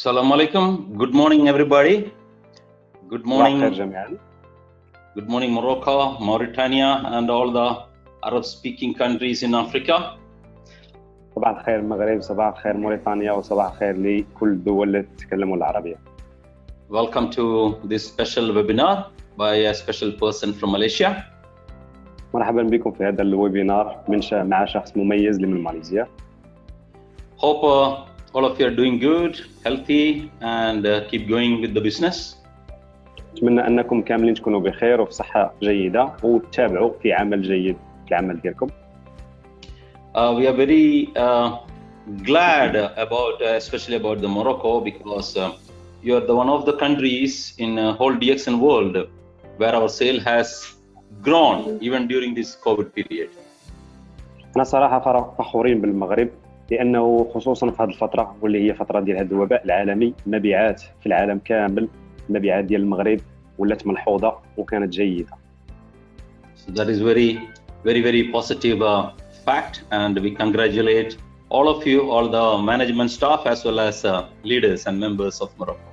Assalamu alaikum. Good morning, everybody. Good morning. Good morning, Morocco, Mauritania, and all the Arab-speaking countries in Africa. صباح الخير المغرب، صباح الخير موريتانيا، وصباح الخير لكل الدول التي تتكلم العربية. Welcome to this special webinar by a special person from Malaysia. مرحبا بكم في هذا الويبينار مع شخص مميز من ماليزيا. Hope all of you are doing good, healthy, and keep going with the business. أتمنى أنكم كاملين تكونوا بخير وفي صحة جيدة وتتابعوا في عمل جيد في العمل ديالكم. We are very glad about, especially about the Morocco, because you are one of the countries in the whole DXN world where our sale has grown even during this COVID period. أنا صراحة فخورين بالمغرب لأنه خصوصا في هذه الفترة واللي هي فترة ديال هذا الوباء العالمي، المبيعات في العالم كامل، المبيعات ديال المغرب ولات ملحوظة وكانت جيدة. So that is very positive fact, and we congratulate all of you, all the management staff as well as leaders and members of Morocco.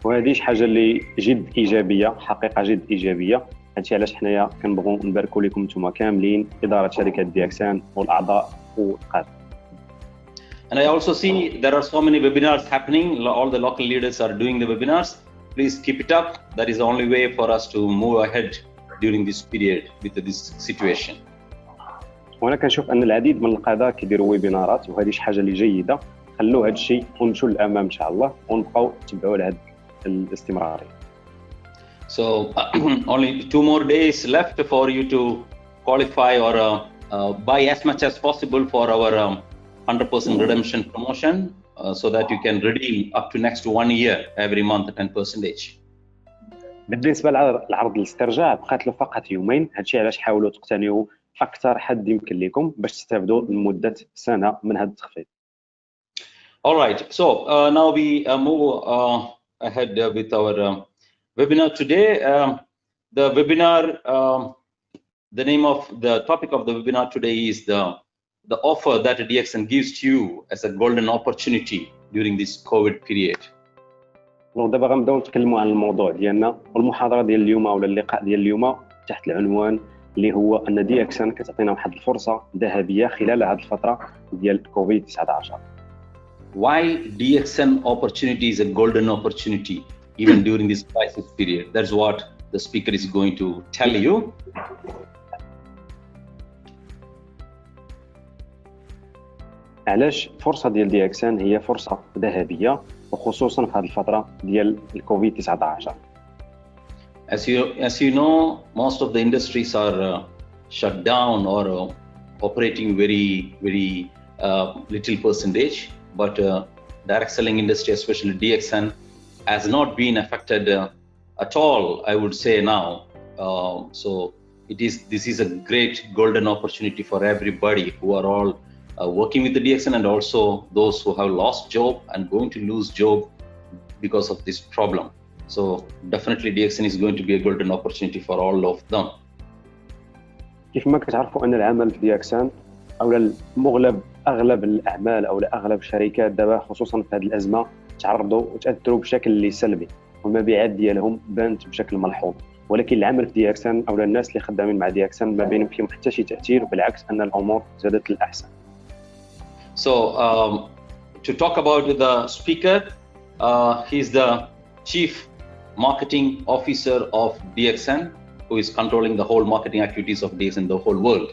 وهذه شي حاجة اللي جد إيجابية، حقيقة جد إيجابية. هادشي علاش حنايا كنبغوا نباركوا لكم نتوما كاملين، إدارة شركة DXN والأعضاء والقادة. And I also see there are so many webinars happening. All the local leaders are doing the webinars. Please keep it up. That is the only way for us to move ahead during this period with this situation. وانا كنشوف ان العديد من القاده كيديروا ويبينارات، وهذه شي حاجه اللي جيده. خلوا هذا الشيء ونمشوا للامام ان شاء الله ونبقاو نتبعوا لهذه الاستمراريه. So only 2 more days left for you to qualify or buy as much as possible for our 100% redemption promotion, so that you can redeem up to next 1 year every month 10%. بالنسبه للعرض الاسترجاع بقات له فقط يومين. هادشي علاش حاولوا تقتنعوا اكثر حد يمكن لكم باش تستافدوا لمده سنه من هذا التخفيض. All right, so now we move ahead with our webinar today. The webinar, the name of the topic of the webinar today is the offer that DXN gives to you as a golden opportunity during this COVID period. دابا غنبداو نتكلموا عن الموضوع ديالنا، والمحاضره ديال اليوم ولا اللقاء ديال اليوم تحت العنوان اللي هو ان DXN كتعطينا واحد الفرصه ذهبيه خلال هذه الفتره ديال كوفيد 19. Why DXN opportunity is a golden opportunity even during this crisis period? That's what the speaker is going to tell you. علاش فرصه ديال DXN هي فرصه ذهبيه وخصوصا في هذه الفتره ديال الكوفيد 19. As you know, most of the industries are shut down or operating very little percentage, but direct selling industry, especially DXN, has not been affected at all, I would say now. So this is a great golden opportunity for everybody who are all working with the DXN, and also those who have lost job and going to lose job because of this problem. So definitely DXN is going to be a golden opportunity for all of them. كيف ما كتعرفوا ان العمل في DXN او اغلب الاعمال او اغلب الشركات دابا خصوصا في هذه الازمه تعرضوا وتاثروا بشكل سلبي، والمبيعات ديالهم بانت بشكل ملحوظ. ولكن العمل في DXN او الناس اللي خدامين مع DXN ما بين فيهم حتى شي تاثير، بالعكس ان الامور زادت للاحسن. So to talk about the speaker, he's the Chief Marketing Officer of DXN, who is controlling the whole marketing activities of DXN, the whole world.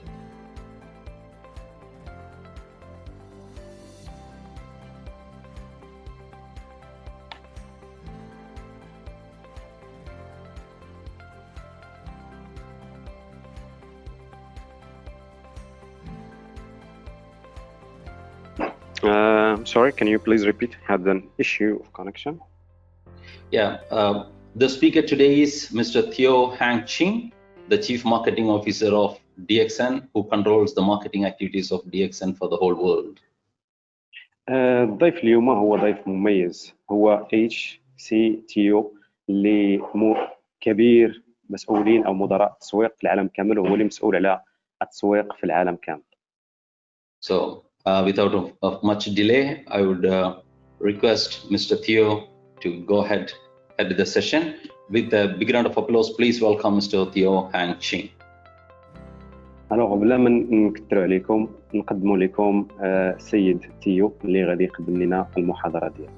Sorry, can you please repeat? Had an issue of connection. Yeah, the speaker today is Mr. eTeoh Hang Ching, the Chief Marketing Officer of DXN, who controls the marketing activities of DXN for the whole world. الضيف اليوم هو ضيف مميز، هو eTeoh اللي كبير مسؤولين او مدراء التسويق في العالم كامل، وهو اللي مسؤول على التسويق في العالم كامل. So without much delay, I would request Mr. Theo to go ahead with the session. With a big round of applause, please welcome Mr. Theo Hang Ching. الوغ بلا ما نكثروا عليكم نقدموا لكم السيد تيو اللي غادي يقدم لنا المحاضره ديالو.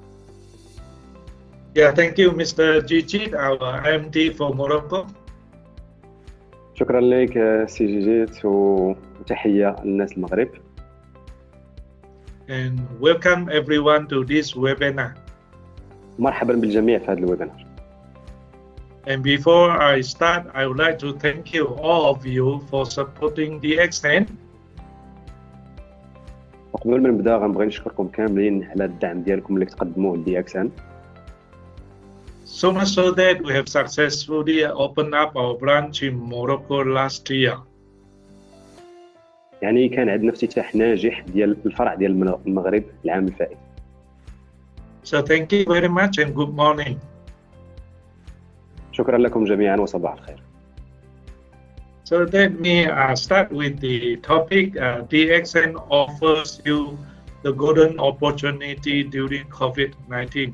Yeah, thank you, Mr. Jijit, our MD for Morocco. شكرا لك سي جيجيت وتحيه للناس المغرب. And welcome everyone to this webinar. مرحبا بالجميع في هذا الويبينار. And before I start, I would like to thank you, all of you, for supporting DXN. وقبل ما نبدا غنبغي نشكركم كاملين على الدعم ديالكم اللي كتقدموه ل DXN. So much so that we have successfully opened up our branch in Morocco last year. يعني كان عندنا افتتاح ناجح ديال الفرع ديال المغرب العام الفائت. So thank you very much and good morning. شكرا لكم جميعا وصباح الخير. So let me start with the topic. DXN offers you the golden opportunity during COVID-19.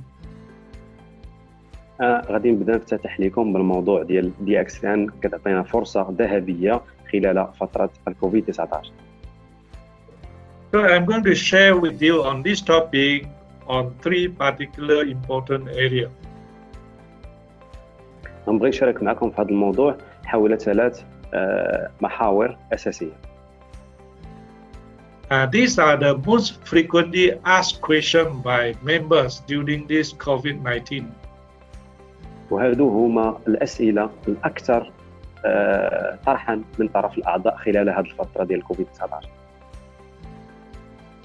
غادي نبدا نفتتح لكم بالموضوع ديال DXN كتعطينا فرصة ذهبية خلال فترة الكوفيد 19. So I'm going to share with you on this topic on three particular important areas. نبغي نشارك معكم في هذا الموضوع حول ثلاث محاور أساسية. These are the most frequently asked questions by members during this COVID-19. وهذو هما الأسئلة الأكثر طرحا من طرف الأعضاء خلال هذه الفترة ديال كوفيد 19.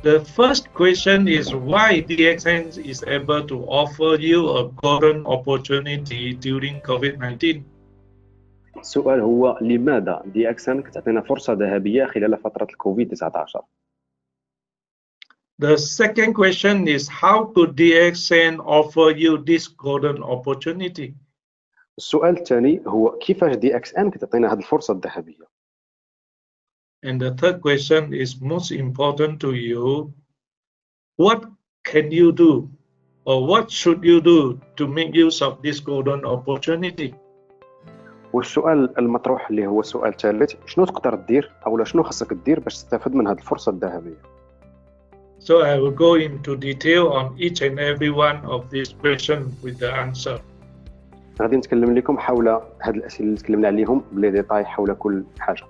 The first question is why DXN is able to offer you a golden opportunity during COVID-19. السؤال هو لماذا DXN كتعطينا فرصة ذهبية خلال فترة الكوفيد 19؟ The second question is how could DXN offer you this golden opportunity? السؤال الثاني هو كيفاش DXN كتعطينا هذه الفرصة الذهبية؟ And the third question is most important to you. What can you do or what should you do to make use of this golden opportunity? والسؤال المطروح اللي هو السؤال الثالث شنو تقدر دير أو شنو خصك دير باش تستفد من هذه الفرصة الذهبية؟ So I will go into detail on each and every one of these questions with the answer. غادي نتكلم لكم حول هاد الأسئلة اللي تكلمنا عليهم بلي ديتاي حول كل حاجة.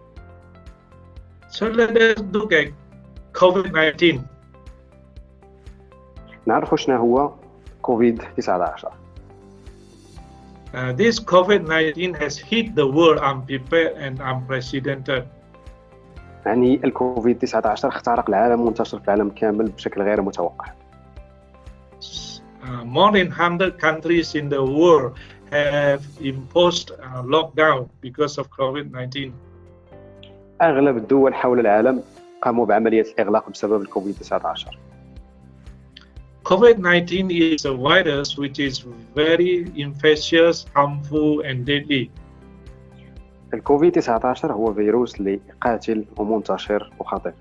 So let us look at COVID-19. نعرفوا شنو هو كوفيد 19. This COVID-19 has hit the world unprepared and unprecedented. يعني الكوفيد 19 اخترق العالم وانتشر في العالم كامل بشكل غير متوقع. More than 100 countries in the world have imposed a lockdown because of COVID-19. أغلب الدول حول العالم قاموا بعملية الإغلاق بسبب الكوفيد 19. COVID-19 is a virus which is very infectious, harmful and deadly. الكوفيد 19 هو فيروس اللي قاتل ومنتشر وخطير.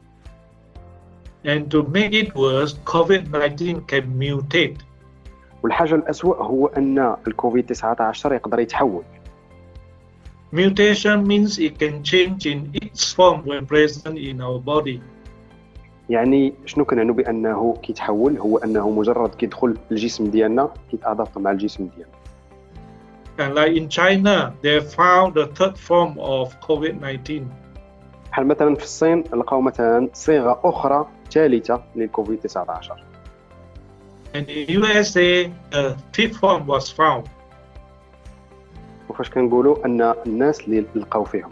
And to make it worse, COVID-19 can mutate. والحاجة الأسوأ هو أن الكوفيد 19 يقدر يتحول. Mutation means it can change in its form when present in our body. يعني شنو كنعنو بأنه كيتحول هو أنه مجرد كيدخل الجسم ديالنا كيتأضاف مع الجسم ديالنا. And like in China, they found the third form of COVID-19. بحال مثلا في الصين لقاو مثلا صيغة أخرى ثالثة للكوفيد 19. And in USA, the fifth form was found. وفاش كنقولوا أن الناس اللي لقاو فيهم.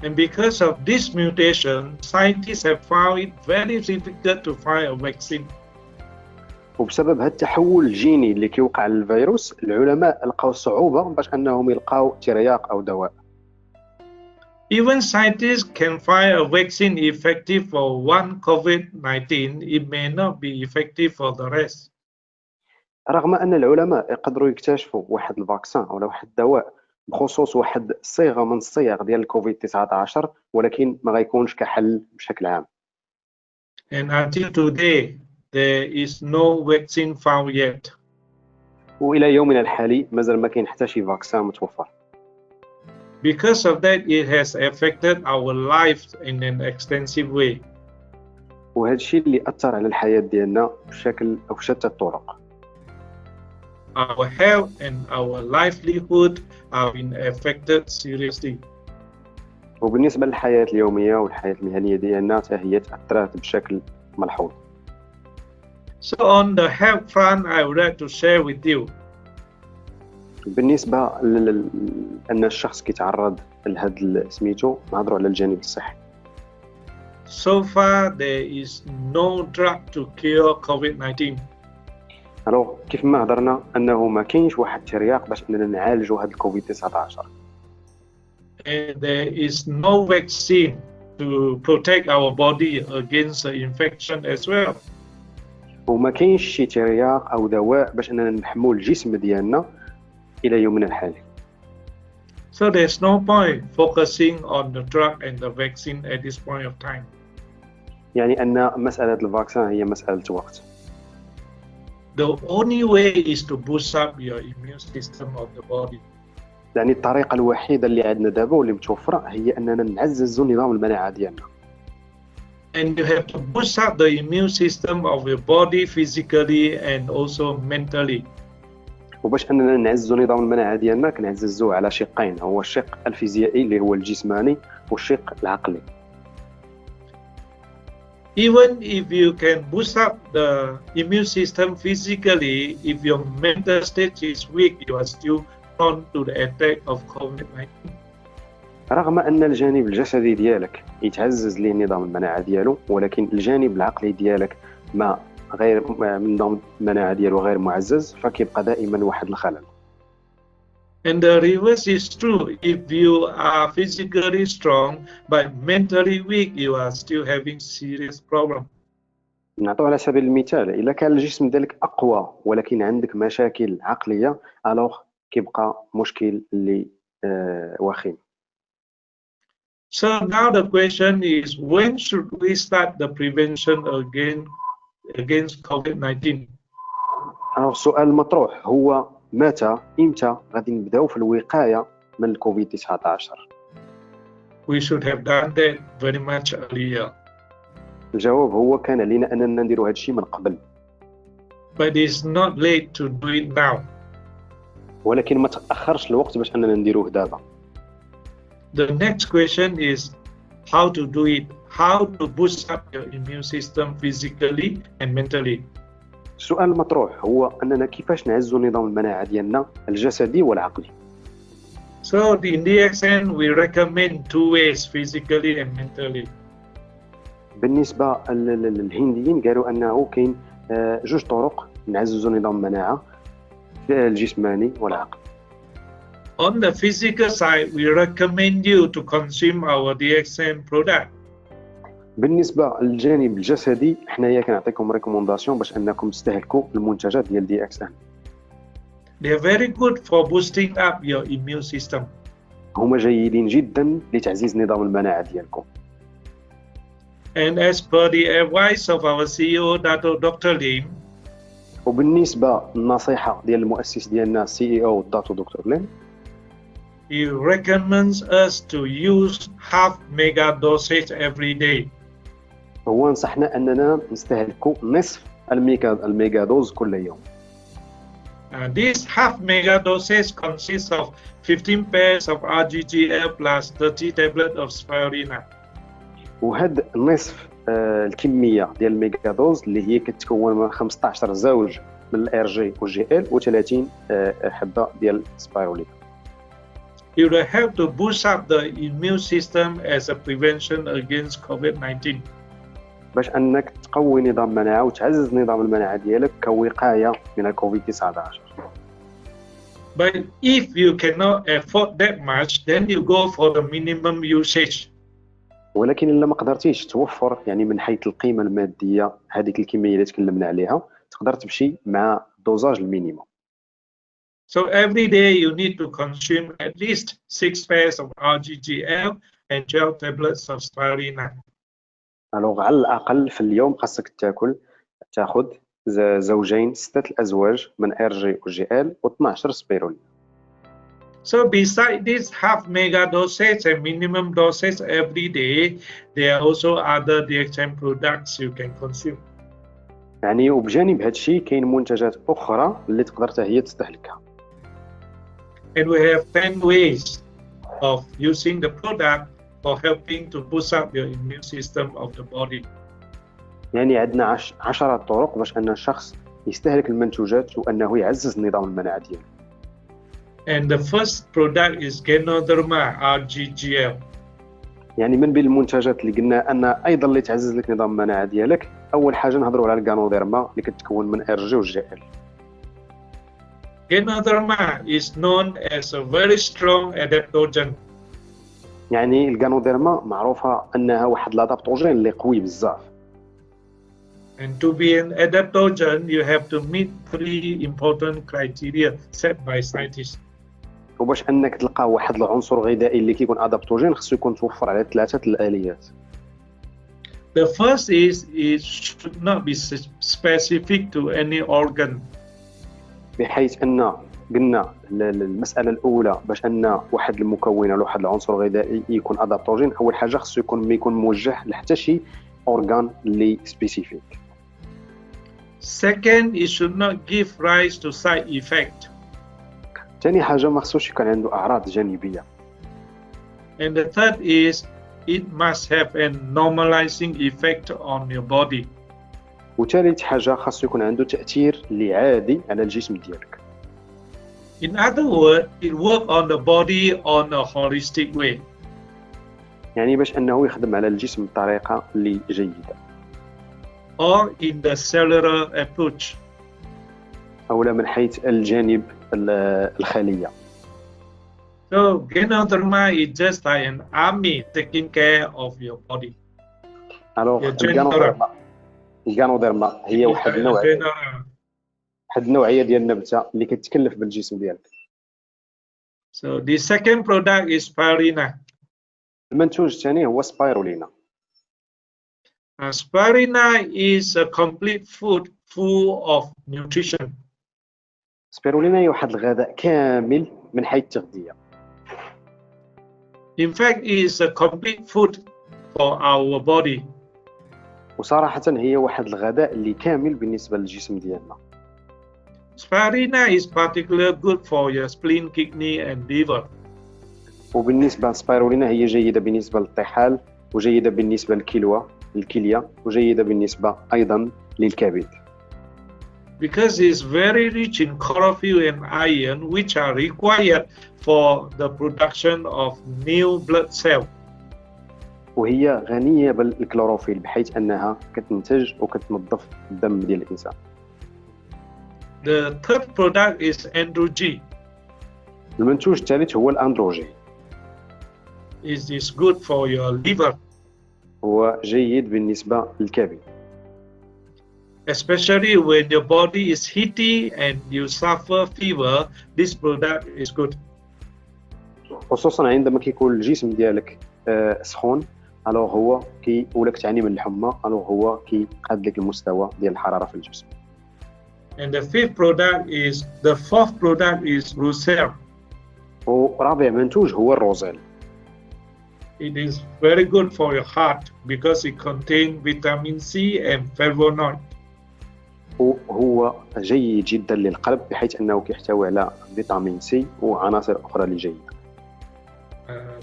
And because of this mutation, scientists have found it very difficult to find a vaccine. وبسبب هذا التحول الجيني اللي كيوقع للفيروس العلماء لقاو صعوبة باش أنهم يلقاو ترياق أو دواء. Even scientists can find a vaccine effective for one COVID-19, it may not be effective for the rest. رغم أن العلماء يقدروا يكتشفوا واحد الفاكسان أو واحد الدواء بخصوص واحد صيغة من الصيغ ديال الكوفيد 19 ولكن ما غيكونش كحل بشكل عام. And until today, there is no vaccine found yet. والى يومنا الحالي مازال ما كاين حتى شي فاكسان متوفر. Because of that, it has affected our lives in an extensive way. وهذا الشيء اللي اثر على الحياه ديالنا بشكل او بشتى الطرق. Our health and our livelihood have been affected seriously. وبالنسبه للحياه اليوميه والحياه المهنيه ديالنا حتى هي تاثرت بشكل ملحوظ. So on the health front, I would like to share with you. بالنسبه ان الشخص كيتعرض لهذا سميتو نهضروا على الجانب الصحي. So far, there is no drug to cure COVID-19. الوغ كيف ما هضرنا انه ما كاينش واحد الترياق باش اننا نعالجوا هذا الكوفيد 19. And there is no vaccine to protect our body against the infection as well. وما كاينش شي ترياق او دواء باش اننا نحموا الجسم ديالنا الى يومنا الحالي. So there's no point focusing on the drug and the vaccine at this point of time. يعني ان مساله الفاكسان هي مساله وقت. The only way is to boost up your immune system of the body. يعني الطريقه الوحيده اللي عندنا دابا واللي متوفره هي اننا نعززوا نظام المناعه ديالنا. And you have to boost up the immune system of your body physically and also mentally. وباش اننا نعززوا نظام المناعه ديالنا كنعززوه على شقين، هو الشق الفيزيائي اللي هو الجسماني والشق العقلي. Even if you can boost up the immune system physically, if your mental state is weak, you are still prone to the attack of COVID-19. رغم ان الجانب الجسدي ديالك يتعزز ليه نظام المناعه ديالو، ولكن الجانب العقلي ديالك ما غير من نظام المناعه ديالو غير معزز، فكيبقى دائما واحد الخلل. And the reverse is true. If you are physically strong but mentally weak, you are still having serious problem. نعطوا على سبيل المثال، الا كان الجسم ديالك اقوى ولكن عندك مشاكل عقليه، الوغ كيبقى مشكل اللي وخيم. So now the question is, when should we start the prevention against COVID-19? السؤال المطروح هو امتى غادي نبداو في الوقايه من الكوفيد 19؟ We should have done that very much earlier. الجواب هو كان علينا اننا نديروا هذا الشيء من قبل. But it's not late to do it now. ولكن ما تاخرش الوقت باش اننا نديروه دابا. The next question is how to do it, how to boost up your immune system physically and mentally. السؤال المطروح هو اننا كيفاش نعزوا نظام المناعه ديالنا الجسدي والعقلي. So in DXN we recommend two ways, physically and mentally. بالنسبه للهنديين قالوا انه كاين جوج طرق نعززوا نظام المناعه الجسماني والعقلي. On the physical side, we recommend you to consume our DXN product. بالنسبه للجانب الجسدي حنايا كنعطيكم ريكومونداسيون باش انكم تستهلكوا المنتجات ديال DXN. They are very good for boosting up your immune system. هما جيدين جدا لتعزيز نظام المناعه ديالكم. And as per the advice of our CEO, Dr. Lim, وبالنسبه للنصيحه ديال المؤسس ديالنا CEO دكتور لين، he recommends us to use half mega dosage every day. هو نصحنا اننا نستهلكوا نصف الميجا دوز كل يوم. This half mega dosage consists of 15 pairs of RGGL plus 30 tablets of spirulina. وهاد النصف الكميه ديال الميجا دوز اللي هي كتكون من 15 زوج من الار جي والجي ال و30 حبه ديال سبايرولينا. It will help to boost up the immune system as a prevention against COVID-19. باش انك تقوي نظام المناعه وتعزز نظام المناعه ديالك كوقايه من الكوفيد 19. But if you cannot afford that much, then you go for the minimum usage. ولكن الا ما قدرتيش توفر يعني من حيث القيمه الماديه هذيك الكميه اللي تكلمنا عليها، تقدر تمشي مع دوزاج المينيموم. So every day you need to consume at least 6 pairs of RGGL and 12 tablets of spirulina. الوغ على الاقل في اليوم خاصك تاكل تاخذ زوجين 6 الازواج من RG و GL و12 سبيرولين. So besides this half mega dosage and minimum dosage every day, there are also other DXN products you can consume. يعني وبجانب هذا الشيء كاين منتجات اخرى اللي تقدر حتى هي تستهلكها. And we have 10 ways of using the product for helping to boost up your immune system of the body. يعني عندنا 10 طرق باش ان الشخص يستهلك المنتوجات وانه يعزز النظام المناعي ديالو. And the first product is Ganoderma RGGL. يعني من بين المنتجات اللي قلنا ان ايضا اللي تعزز لك نظام المناعه ديالك، اول حاجه نهضروا على الغانوديرما اللي كتكون من RG و GL. Ganoderma is known as a very strong adaptogen. يعني الغانوديرما معروفه انها واحد الادابتوجين اللي قوي بزاف. And to be an adaptogen, you have to meet 3 important criteria set by scientists. وباش انك تلقى واحد العنصر غذائي اللي كيكون ادابتوجين خصو يكون توفر على 3 الاليات. The first is it should not be specific to any organ. بحيث ان قلنا المساله الاولى باش ان واحد المكون ولا واحد العنصر غذائي يكون ادابتوجين، اول حاجه خصو ما يكون موجه لحتى شي اورغان اللي سبيسيفيك. Second, it should not give rise to side effect. ثاني حاجه ما خصوش يكون عنده اعراض جانبيه. And the third is it must have a normalizing effect on your body. وثالث حاجه خاصو يكون عنده تاثير اللي عادي على الجسم ديالك. In other words, it work on the body on a holistic way. يعني باش انه يخدم على الجسم بطريقه اللي جيده. Or in the cellular approach. اولا من حيث الجانب الخليه. So Ganoderma is just like an army taking care of your body. الوغ الغانوديرما هي واحد النوعيه ديال النبته اللي كتكلف بالجسم ديالك. So the second product is Spirulina. المنتوج الثاني هو سبايرولينا. Spirulina is a complete food full of nutrition. سبيرولينا هي واحد الغذاء كامل من حيث التغذيه. In fact, it is a complete food for our body. وصراحه هي واحد الغذاء اللي كامل بالنسبه للجسم ديالنا. Spirulina is particularly good for your spleen, kidney and liver. وبالنسبه للسبايرولينا هي جيده بالنسبه للطحال وجيده بالنسبه للكليه وجيده بالنسبه ايضا للكبد. Because it's very rich in chlorophyll and iron, which are required for the production of new blood cell. وهي غنيه بالكلوروفيل بحيث انها كتنتج وكتنظف الدم ديال الانسان. The third product is androgen. المنتوج الثالث هو الاندروجين. It is good for your liver. هو جيد بالنسبه للكبد. Especially when your body is heaty and you suffer fever, this product is good. خصوصا عندما كيكون الجسم ديالك سخون، الوغ هو ولا كتعاني من الحمى، الوغ هو كيقاد لك المستوى ديال الحراره في الجسم. And the fourth product is Rusel. ورابع منتوج هو الروزيل. It is very good for your heart because it contains vitamin C and flavonoid. وهو جيد جدا للقلب بحيث انه كيحتوي على فيتامين سي وعناصر اخرى اللي جيده.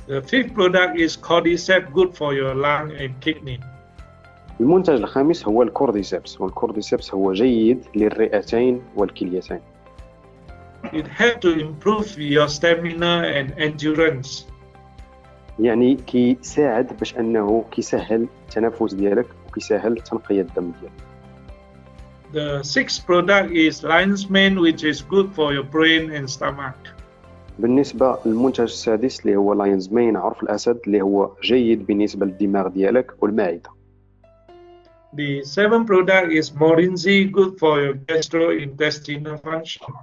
The fifth product is cordyceps, good for your lung and kidney. المنتج الخامس هو الكورديسيبس، والكورديسيبس هو جيد للرئتين والكليتين. It helps to improve your stamina and endurance. يعني كيساعد باش انه كيسهل التنفس ديالك وكيسهل تنقية الدم ديالك. The sixth product is lion's mane, which is good for your brain and stomach. بالنسبة للمنتج السادس اللي هو لاينز مين عرف الأسد اللي هو جيد بالنسبة للدماغ ديالك والمعدة. The seventh product is Morinzi, good for your gastrointestinal function.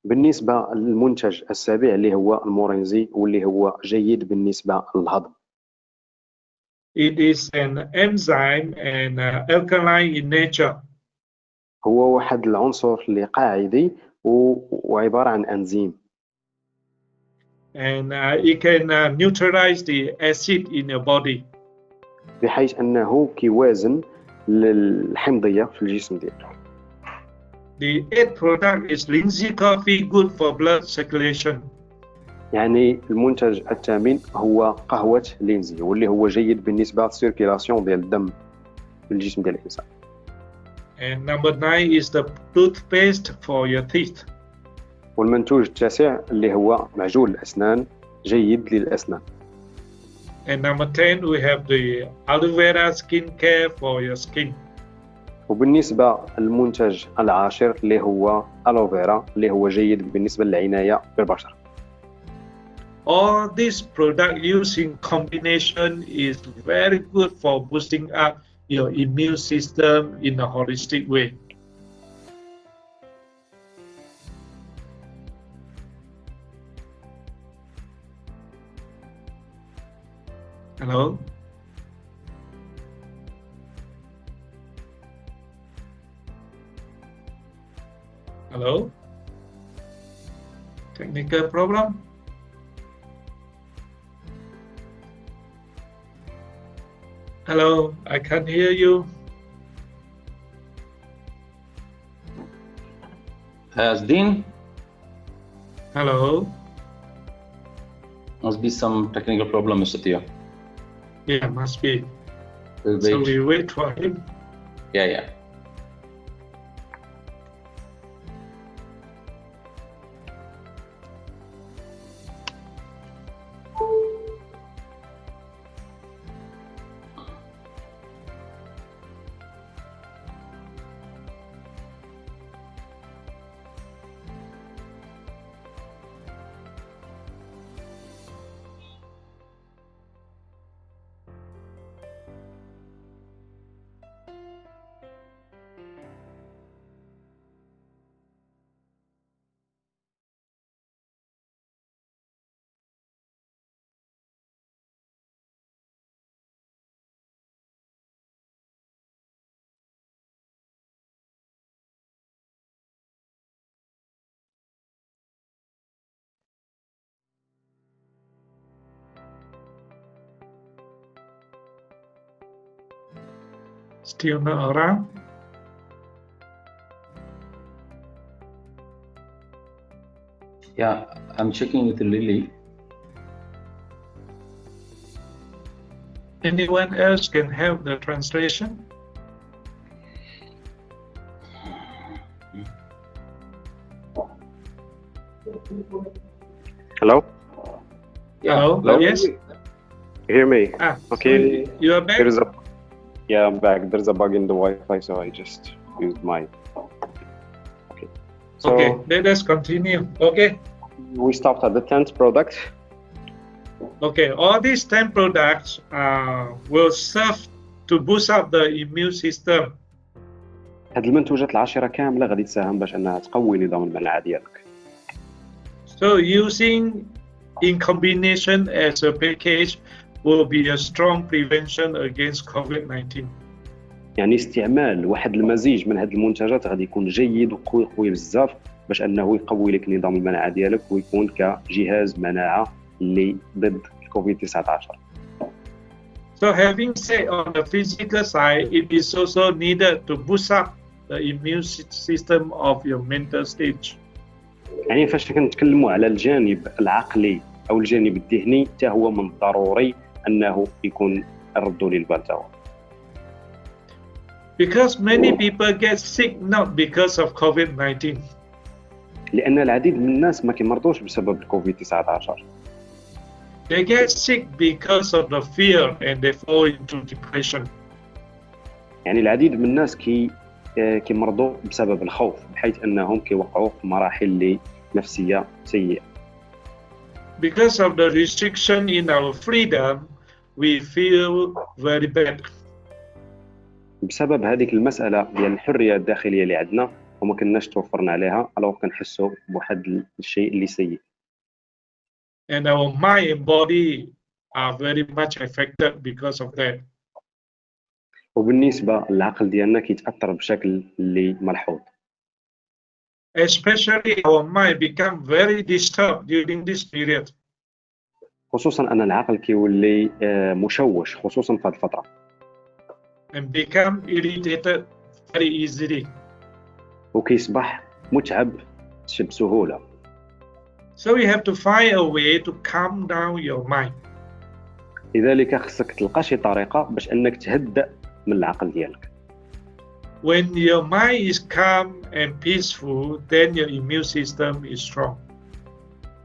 بالنسبة للمنتج السابع اللي هو المورينزي واللي هو جيد بالنسبة للهضم. It is an enzyme and alkaline in nature. هو واحد العنصر اللي قاعدي وعبارة عن أنزيم. And it can neutralize the acid in your body. بحيث أنه كيوازن للحمضية في الجسم ديالك. The eighth product is Lindsay coffee, good for blood circulation. يعني المنتج الثامن هو قهوة لينزي واللي هو جيد بالنسبة للسيركيلاسيون ديال الدم في الجسم ديال الإنسان. And number 9 is the toothpaste for your teeth. والمنتوج التاسع اللي هو معجون الأسنان جيد للأسنان. And number 10 we have the aloe vera skin care for your skin. وبالنسبة للمنتج العاشر اللي هو ألوفيرا اللي هو جيد بالنسبة للعناية بالبشرة. All these products used in combination is very good for boosting up your immune system in a holistic way. Hello? Hello? Technical problem? Hello, I can't hear you. Dean, Hello? must be some technical problem, Mr. Theo. Yeah, must be. We'll So wait. we wait for him. Yeah. Still not around? Yeah, I'm checking with Lily. Anyone else can help the translation? Hello? Hello? Hello? Yes? You hear me? Okay. You are back? Yeah, I'm back. There's a bug in the Wi-Fi, so I just used my... Okay. So Okay, let us continue. Okay. we stopped at the 10th product. Okay, all these 10 products will serve to boost up the immune system. هاد المنتوجات العشرة كاملة غادي تساهم باش أنها تقوي نظام المناعة ديالك. So using in combination as a package will be a strong prevention against COVID-19. يعني استعمال واحد المزيج من هاد المنتجات غادي يكون جيد وقوي بزاف باش أنه يقوي لك نظام المناعة ديالك ويكون كجهاز مناعة اللي ضد كوفيد 19. So having said on the physical side, it is also needed to boost up the immune system of your mental stage. يعني فاش كنتكلموا على الجانب العقلي أو الجانب الذهني حتى هو من الضروري أنه يكون ردوا للبال تاعو. Because many people get sick not because of COVID-19. لأن العديد من الناس ما كيمرضوش بسبب الكوفيد 19. They get sick because of the fear and they fall into depression. يعني العديد من الناس كيمرضوا بسبب الخوف بحيث أنهم كيوقعوا في مراحل نفسية سيئة. Because of the restriction in our freedom, we feel very bad. بسبب هذيك المسألة ديال الحرية الداخلية اللي عندنا وما كناش توفرنا عليها ألو كنحسوا بواحد الشيء اللي سيء. And our mind and body are very much affected because of that. وبالنسبه للعقل ديالنا كيتاثر بشكل اللي ملحوظ. Especially our mind become very disturbed during this period. خصوصا ان العقل كيولي مشوش خصوصا في هذه الفتره. And become irritated very easily. وكيصبح متعب بسهوله. So you have to find a way to calm down your mind. لذلك خصك تلقى شي طريقه باش انك تهدأ من العقل ديالك. When your mind is calm and peaceful, then your immune system is strong.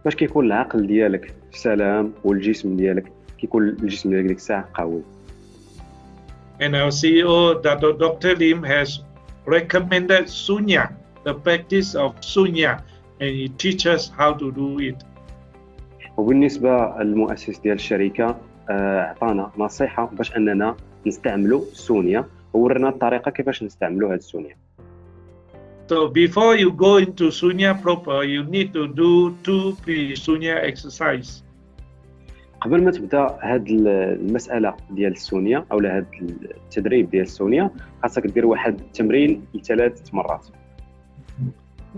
باش كيكون العقل ديالك في سلام والجسم ديالك كيكون الجسم ديالك ديك الساعه قوي. And our CEO, Dr. Lim, has recommended Sunya, the practice of Sunya, and he teaches how to do it. وبالنسبه للمؤسس ديال الشركه عطانا نصيحه باش اننا نستعملوا السونيا وورنا الطريقه كيفاش نستعملوا هذه السونيا. So before you go into Sunya proper, you need to do 2 pre-Sunya exercise. قبل ما تبدا هذه المساله ديال السونيا او هذا التدريب ديال السونيا خاصك دير واحد التمرين ل3 مرات.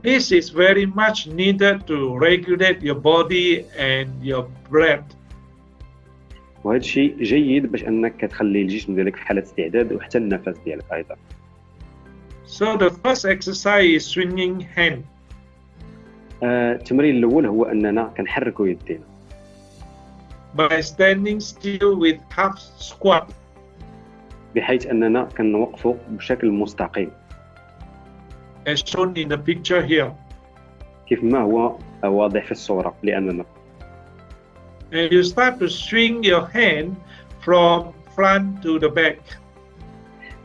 This is very much needed to regulate your body and your breath. وهذا الشيء جيد باش انك كتخلي الجسم ديالك في حاله استعداد وحتى النفس ديالك ايضا. So the first exercise is swinging hand. التمرين الاول هو اننا كنحركوا يدينا by standing still with half squat. بحيث اننا كنوقفوا بشكل مستقيم. As shown in the picture here. كيف ما هو واضح في الصوره لاننا. And you start to swing your hand from front to the back.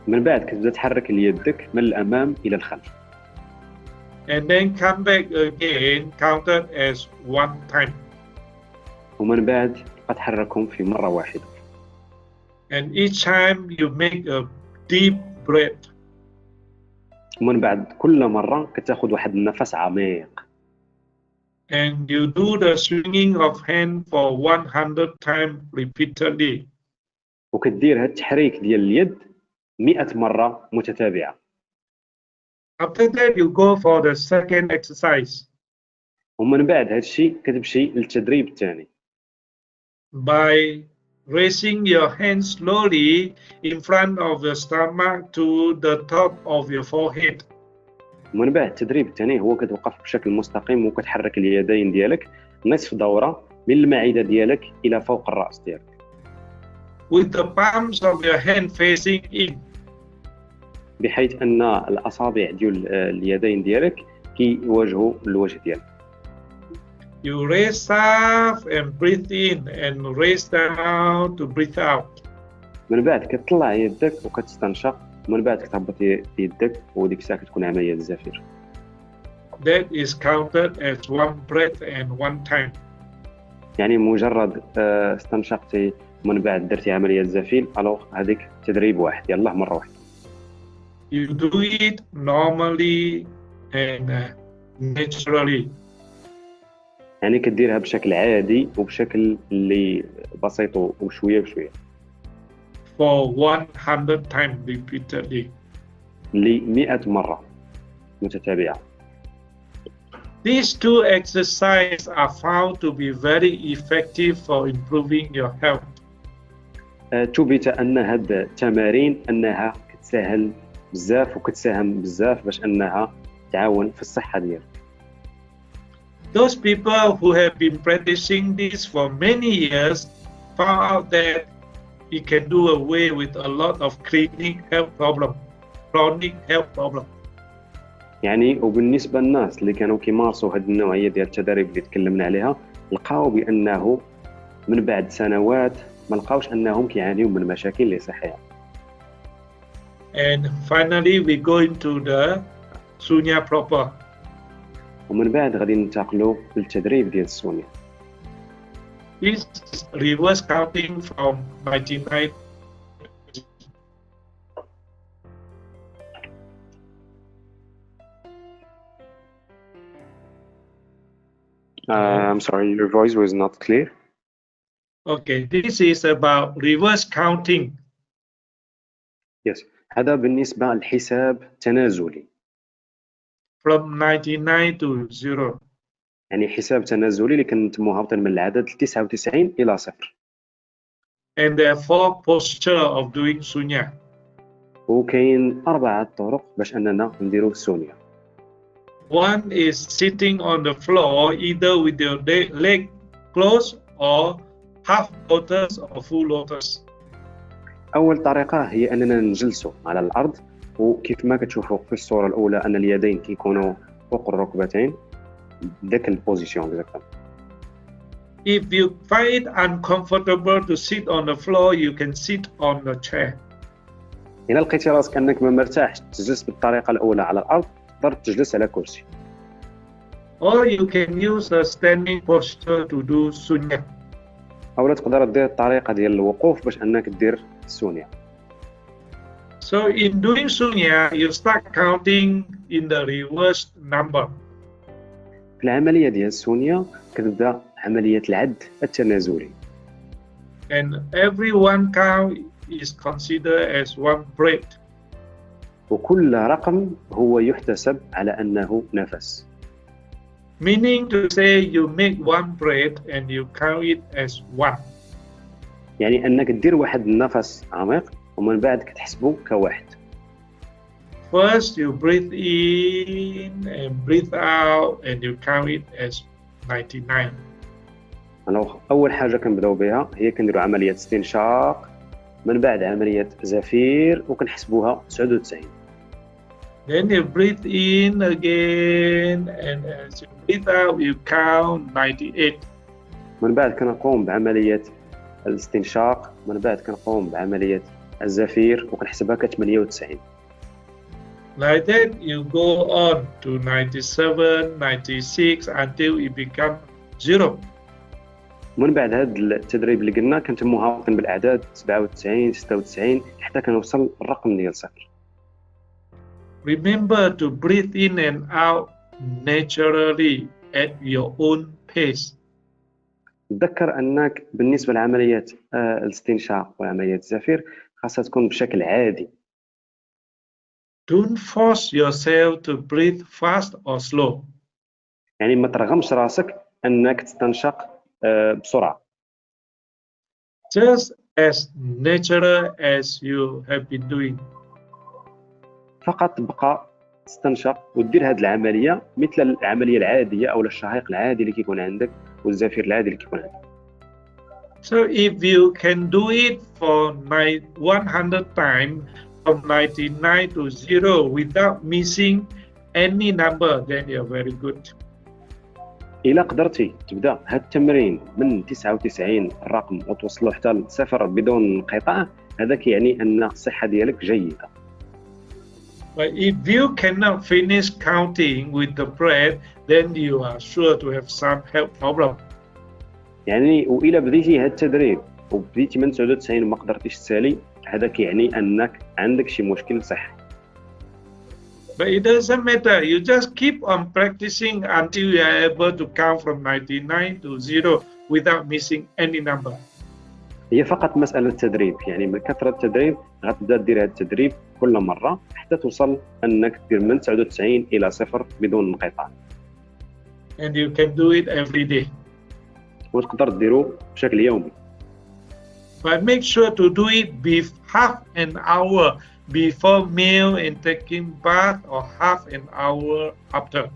من بعد كتبدا تحرك يدك من الامام الى الخلف. And then come back again, counted as 1 time. ومن بعد تحركهم في مره واحده. And each time you make a deep breath. ومن بعد كل مره كتاخذ واحد النفس عميق. And you do the swinging of hand for 100 times repeatedly. وكدير هاد التحريك ديال اليد 100 مره متتابعه. After that you go for the second exercise. ومن بعد هاد الشيء كتمشي للتدريب الثاني. By raising your hands slowly in front of your stomach to the top of your forehead. ومن بعد التدريب الثاني هو كتوقف بشكل مستقيم وكتحرك اليدين ديالك نصف دوره من المعده ديالك الى فوق الراس ديالك. With the palms of your hand facing in. بحيث ان الاصابع ديال اليدين ديالك كيواجهوا الوجه ديالك. You raise up and breathe in and raise down to breathe out. من بعد كتطلع يدك وكتستنشق ومن بعد كتهبط يدك وديك الساعه كتكون عمليه الزفير. That is counted as 1 breath and 1 time. يعني مجرد استنشقتي ومن بعد درتي عمليه الزفير الوغ هذيك تدريب واحد يلاه مره واحده. You do it normally and naturally. يعني كديرها بشكل عادي وبشكل اللي بسيط وشويه بشويه. For 100 times repeatedly. ل 100 مره متتابعه. These 2 exercises are found to be very effective for improving your health. ثبت ان هاد التمارين انها كتسهل بزاف وكتساهم بزاف باش انها تعاون في الصحه ديالك. Those people who have been practicing this for many years found out that it can do away with a lot of chronic health problem. يعني وبالنسبه للناس اللي كانوا كيمارسوا هذه النوعيه ديال التدريب اللي تكلمنا عليها لقاو بانه من بعد سنوات ما لقاوش انهم كيعانيوا من مشاكل اللي صحيه. And finally we go into the Sunya proper. ومن بعد غادي ننتقلوا للتدريب ديال السونيا. This is reverse counting from 99. I'm sorry, your voice was not clear. Okay, this is about reverse counting. يس، هذا بالنسبة للحساب تنازلي. from 99 to 0. يعني حساب تنازلي اللي كنتمو هابطين من العدد 99 إلى 0. And there are 4 postures of doing sunya. وكاين 4 طرق باش أننا نديرو السونيا. One is sitting on the floor either with your leg closed or half lotus or full lotus. أول طريقة هي أننا نجلسوا على الأرض، وكيف ما كتشوفوا في الصورة الأولى أن اليدين كيكونوا فوق الركبتين، داك البوزيشن اكزاكتومون. If you find it uncomfortable to sit on the floor, you can sit on the chair. إلا لقيتي راسك أنك ما مرتاحش تجلس بالطريقة الأولى على الأرض، تقدر تجلس على كرسي. Or you can use a standing posture to do sunya. أو تقدر دير الطريقة ديال الوقوف باش أنك دير السونيا. So in doing sunya, you start counting in the reverse number. في العملية ديال السونيا كتبدا عملية العد التنازلي. And every one count is considered as one breath. وكل رقم هو يحتسب على أنه نفس. Meaning to say you make one breath and you count it as one. يعني أنك دير واحد النفس عميق ومن بعد كتحسبه كواحد. First you breathe in and breathe out and you count it as 99. أول حاجة كنبداو بها هي كنديرو عملية استنشاق، من بعد عملية زفير وكنحسبوها 99. Then you breathe in again and as you breathe out you count 98. من بعد كنقوم بعملية الاستنشاق، من بعد كنقوم بعملية الزفير وكنحسبها ك 98. Like that you go on to 97, 96 until it becomes 0. من بعد هذا التدريب اللي قلنا كنتمو هابطين بالأعداد 97 96 حتى كنوصل الرقم ديال 0. Remember to breathe in and out naturally at your own pace. تذكر أنك بالنسبة لعملية الاستنشاق وعملية الزفير خاصها تكون بشكل عادي. Don't force yourself to breathe fast or slow. يعني ما ترغمش راسك أنك تستنشق بسرعة. Just as natural as you have been doing. فقط تبقى تستنشق ودير هذه العملية مثل العملية العادية أو الشهيق العادي اللي كيكون عندك والزفير العادي اللي كيكون عندك. So if you can do it for 100 times from 99 to 0 without missing any number, then you're very good. إلا قدرتي تبدأ هذا التمرين من 99 الرقم وتوصله حتى لصفر بدون انقطاع، هذاك يعني أن الصحة ديالك جيدة. But if you cannot finish counting with the breath, then you are sure to have some health problem. يعني وإلا بديتي هذا التدريب وبديتي من 99 وما قدرتيش تسالي، هذاك يعني أنك عندك شي مشكل صحي. But it doesn't matter. You just keep on practicing until you are able to count from 99 to 0 without missing any number. هي فقط مسألة تدريب، يعني من كثرة التدريب غتبدا دير هذا التدريب كل مرة حتى توصل أنك دير من 99 إلى 0 بدون انقطاع. And you can do it every day. وتقدر ديرو بشكل يومي. But make sure to do it half an hour before meal and taking bath or half an hour after.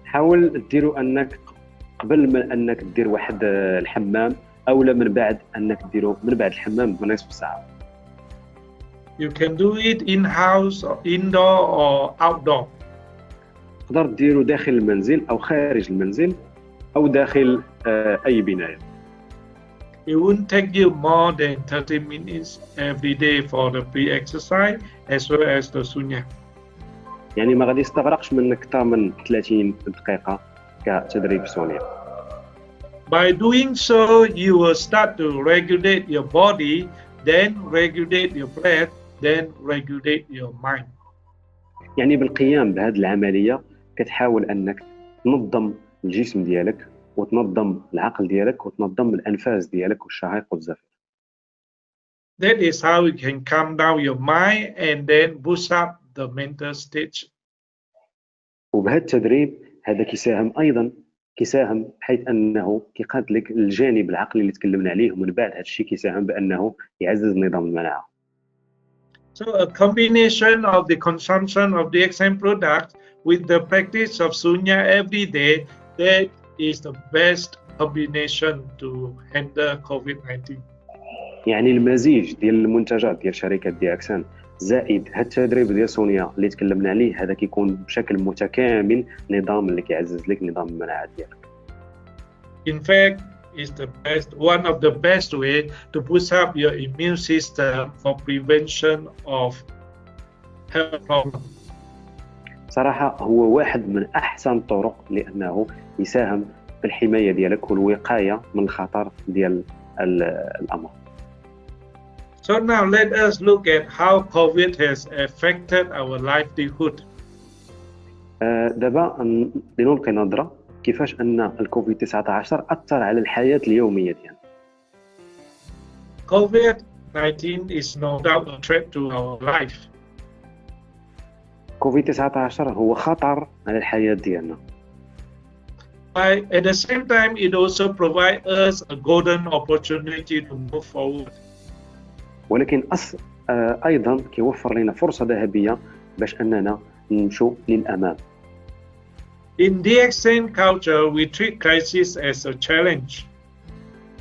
حاول ديرو أنك قبل ما أنك دير واحد الحمام أولا من بعد أنك ديرو من بعد الحمام بنصف ساعة. You can do it in-house or indoor or outdoor. تقدر ديرو داخل المنزل أو خارج المنزل أو داخل أي بناية. It won't take you more than 30 minutes every day for the pre-exercise as well as the sunya. يعني ما غادي يستغرقش منك أكثر من 30 دقيقة كتدريب سونيا. By doing so, you will start to regulate your body, then regulate your breath, then regulate your mind. يعني بالقيام بهذه العملية كتحاول أنك تنظم الجسم ديالك وتنظم العقل ديالك وتنظم الأنفاس ديالك والشهيق والزفير. That is how you can calm down your mind and then boost up the mental state. وبهذا التدريب هذا كيساهم بحيث انه كيقاد لك الجانب العقلي اللي تكلمنا عليه، ومن بعد هذا الشيء كيساهم بانه يعزز نظام المناعه. So a combination of the consumption of DXN products with the practice of Sunya every day, that is the best combination to handle COVID-19. يعني المزيج ديال المنتجات ديال شركه DXN زائد هذا التدريب ديال سونيا اللي تكلمنا عليه، هذا كيكون بشكل متكامل نظام اللي كيعزز لك نظام المناعه ديالك. In fact, it's one of the best way to boost up your immune system for prevention of health problems. صراحه هو واحد من احسن الطرق لانه يساهم في الحمايه ديالك والوقايه من الخطر ديال الامر. So now let us look at how COVID has affected our livelihood. دابا لنلقي نظرة كيفاش أن الكوفيد 19 أثر على الحياة اليومية ديالنا. COVID-19 is no doubt a threat to our life. كوفيد 19 هو خطر على الحياة ديالنا. But at the same time, it also provides us a golden opportunity to move forward. ولكن أيضا كيوفر لنا فرصة ذهبية باش أننا نمشوا للأمام. In DXN culture, we treat crisis as a challenge.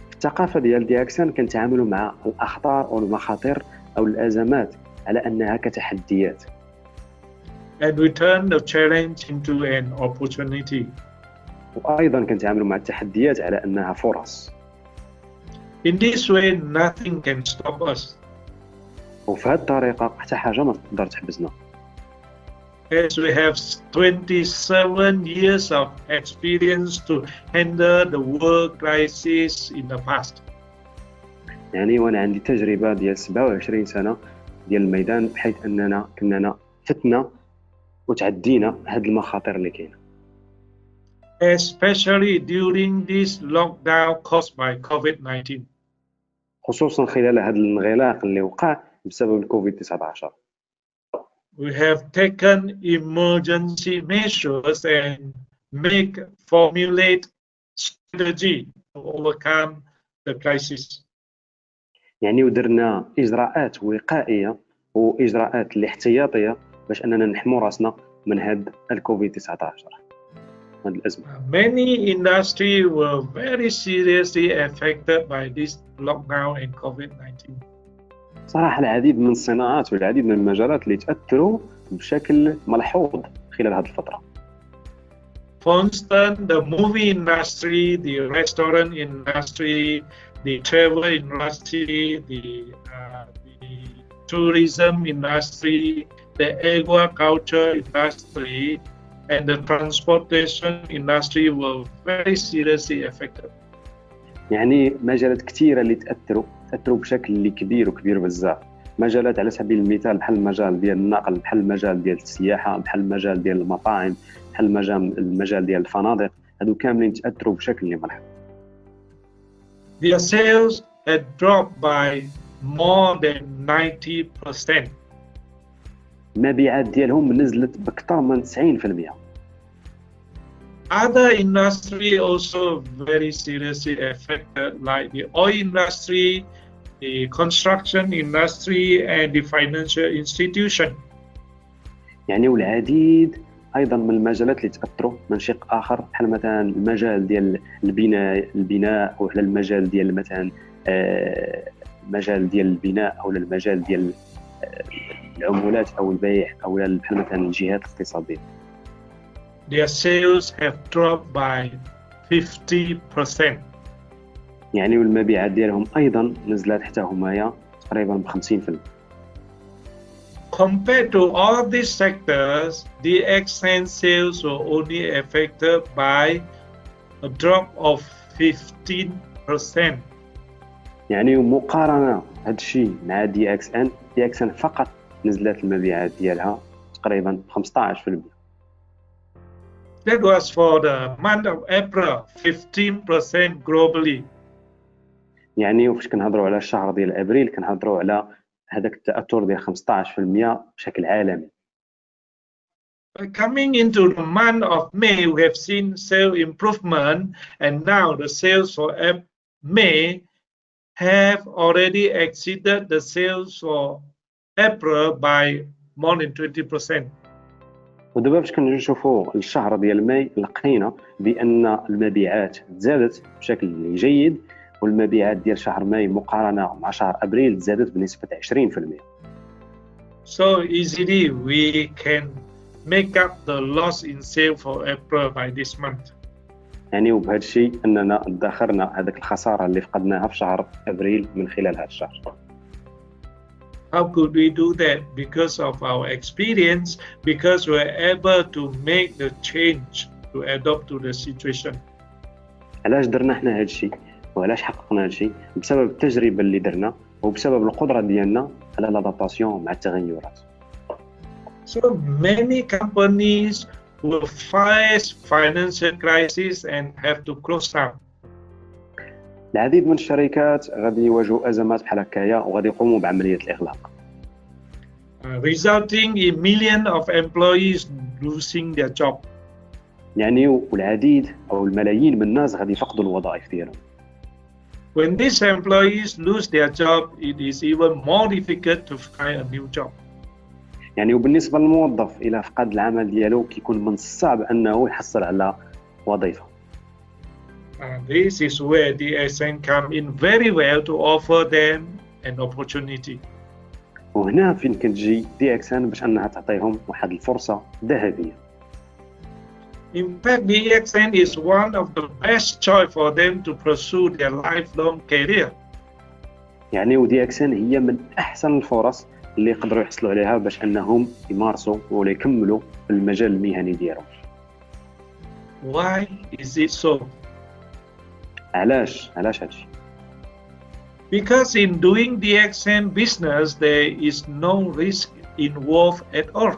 في الثقافة ديال DXN كنتعاملوا مع الأخطار أو المخاطر أو الأزمات على أنها كتحديات. And we turn the challenge into an opportunity. وأيضا كنتعاملوا مع التحديات على أنها فرص. In this way, nothing can stop us. وفي هذه الطريقة حتى حاجة ما تقدر تحبسنا. As we have 27 years of experience to handle the world crisis in the past. يعني وانا عندي تجربة ديال 27 سنة ديال الميدان بحيث اننا كنا فتنا وتعدينا هاد المخاطر اللي كاينه. Especially during this lockdown caused by COVID-19. خصوصا خلال هذا الانغلاق اللي وقع بسبب الكوفيد 19. We have taken emergency measures and formulate strategy to overcome the crisis. يعني ودرنا اجراءات وقائيه واجراءات الاحتياطيه باش اننا نحموا راسنا من هذا الكوفيد 19 هذه الازمه. Many industries were very seriously affected by this lockdown and COVID-19. صراحه العديد من الصناعات والعديد من المجالات اللي تاثروا بشكل ملحوظ خلال هذه الفتره. For instance, the movie industry, the restaurant industry, the travel industry, the tourism industry, the agriculture industry, and the transportation industry were very seriously affected. يعني مجالات كثيره اللي تاثروا بشكل اللي كبير بزاف. مجالات على سبيل المثال بحال المجال ديال النقل، بحال المجال ديال السياحه، بحال المجال ديال المطاعم، بحال المجال ديال الفنادق، هادو كاملين تاثروا بشكل اللي ملحوظ. Their sales had dropped by more than 90%. المبيعات ديالهم نزلت بأكثر من 90%. Other industry also very seriously affected, like the oil industry, the construction industry, and the financial institution. يعني والعديد ايضا من المجالات اللي تاثروا من شق اخر، بحال مثلا المجال ديال البناء او على المجال ديال مثلا المجال ديال البناء او المجال ديال العمولات او البيع او بحال مثلا الجهات الاقتصاديه. Their sales have dropped by 50%. يعني والمبيعات ديالهم ايضا نزلت حتى همايا تقريبا ب 50%. Compared to all these sectors, DXN sales were only affected by a drop of 15%. يعني مقارنة هذا الشيء مع DXN فقط نزلت المبيعات ديالها تقريبا 15%. That was for the month of April, 15% globally. يعني وفاش كنهضروا على الشهر ديال ابريل كنهضروا على هذاك التاثر ديال 15% بشكل عالمي. Coming into the month of May, we have seen sales improvement, and now the sales for May have already exceeded the sales for April by more than 20%. ودابا فاش كنجيو نشوفوا الشهر ديال ماي لقينا بان المبيعات زادت بشكل جيد، والمبيعات ديال شهر ماي مقارنه مع شهر ابريل زادت بنسبه 20%. So easily we can make up the loss in sales for April by this month. يعني وبهذا الشيء اننا ادخرنا هذاك الخساره اللي فقدناها في شهر ابريل من خلال هذا الشهر. How could we do that? Because of our experience, because we're able to make the change to adapt to the situation. علاش درنا احنا هذا الشيء وعلاش حققنا هذا الشيء؟ بسبب التجربه اللي درنا وبسبب القدره ديالنا على الادابتاسيون مع التغيرات. So many companies will face financial crisis and have to close down. العديد من الشركات غادي يواجهوا ازمات بحال هكايا وغادي يقوموا بعمليه الاغلاق. Resulting in millions of employees losing their job. يعني والعديد او الملايين من الناس غادي يفقدوا الوظائف ديالهم. When these employees lose their job, it is even more difficult to find a new job. يعني وبالنسبه للموظف الى فقد العمل ديالو كيكون من الصعب انه يحصل على وظيفه. This is where DXN come in very well to offer them an opportunity. وهنا فين كتجي DXN باش انها تعطيهم واحد الفرصه ذهبيه. In fact, DXN is one of the best choice for them to pursue their lifelong career. يعني DXN هي من احسن الفرص اللي يقدروا يحصلوا عليها باش انهم يمارسوا ولا يكملوا في المجال المهني ديالهم. Why is it so? علاش هادشي؟ Because in doing DXN business, there is no risk involved at all.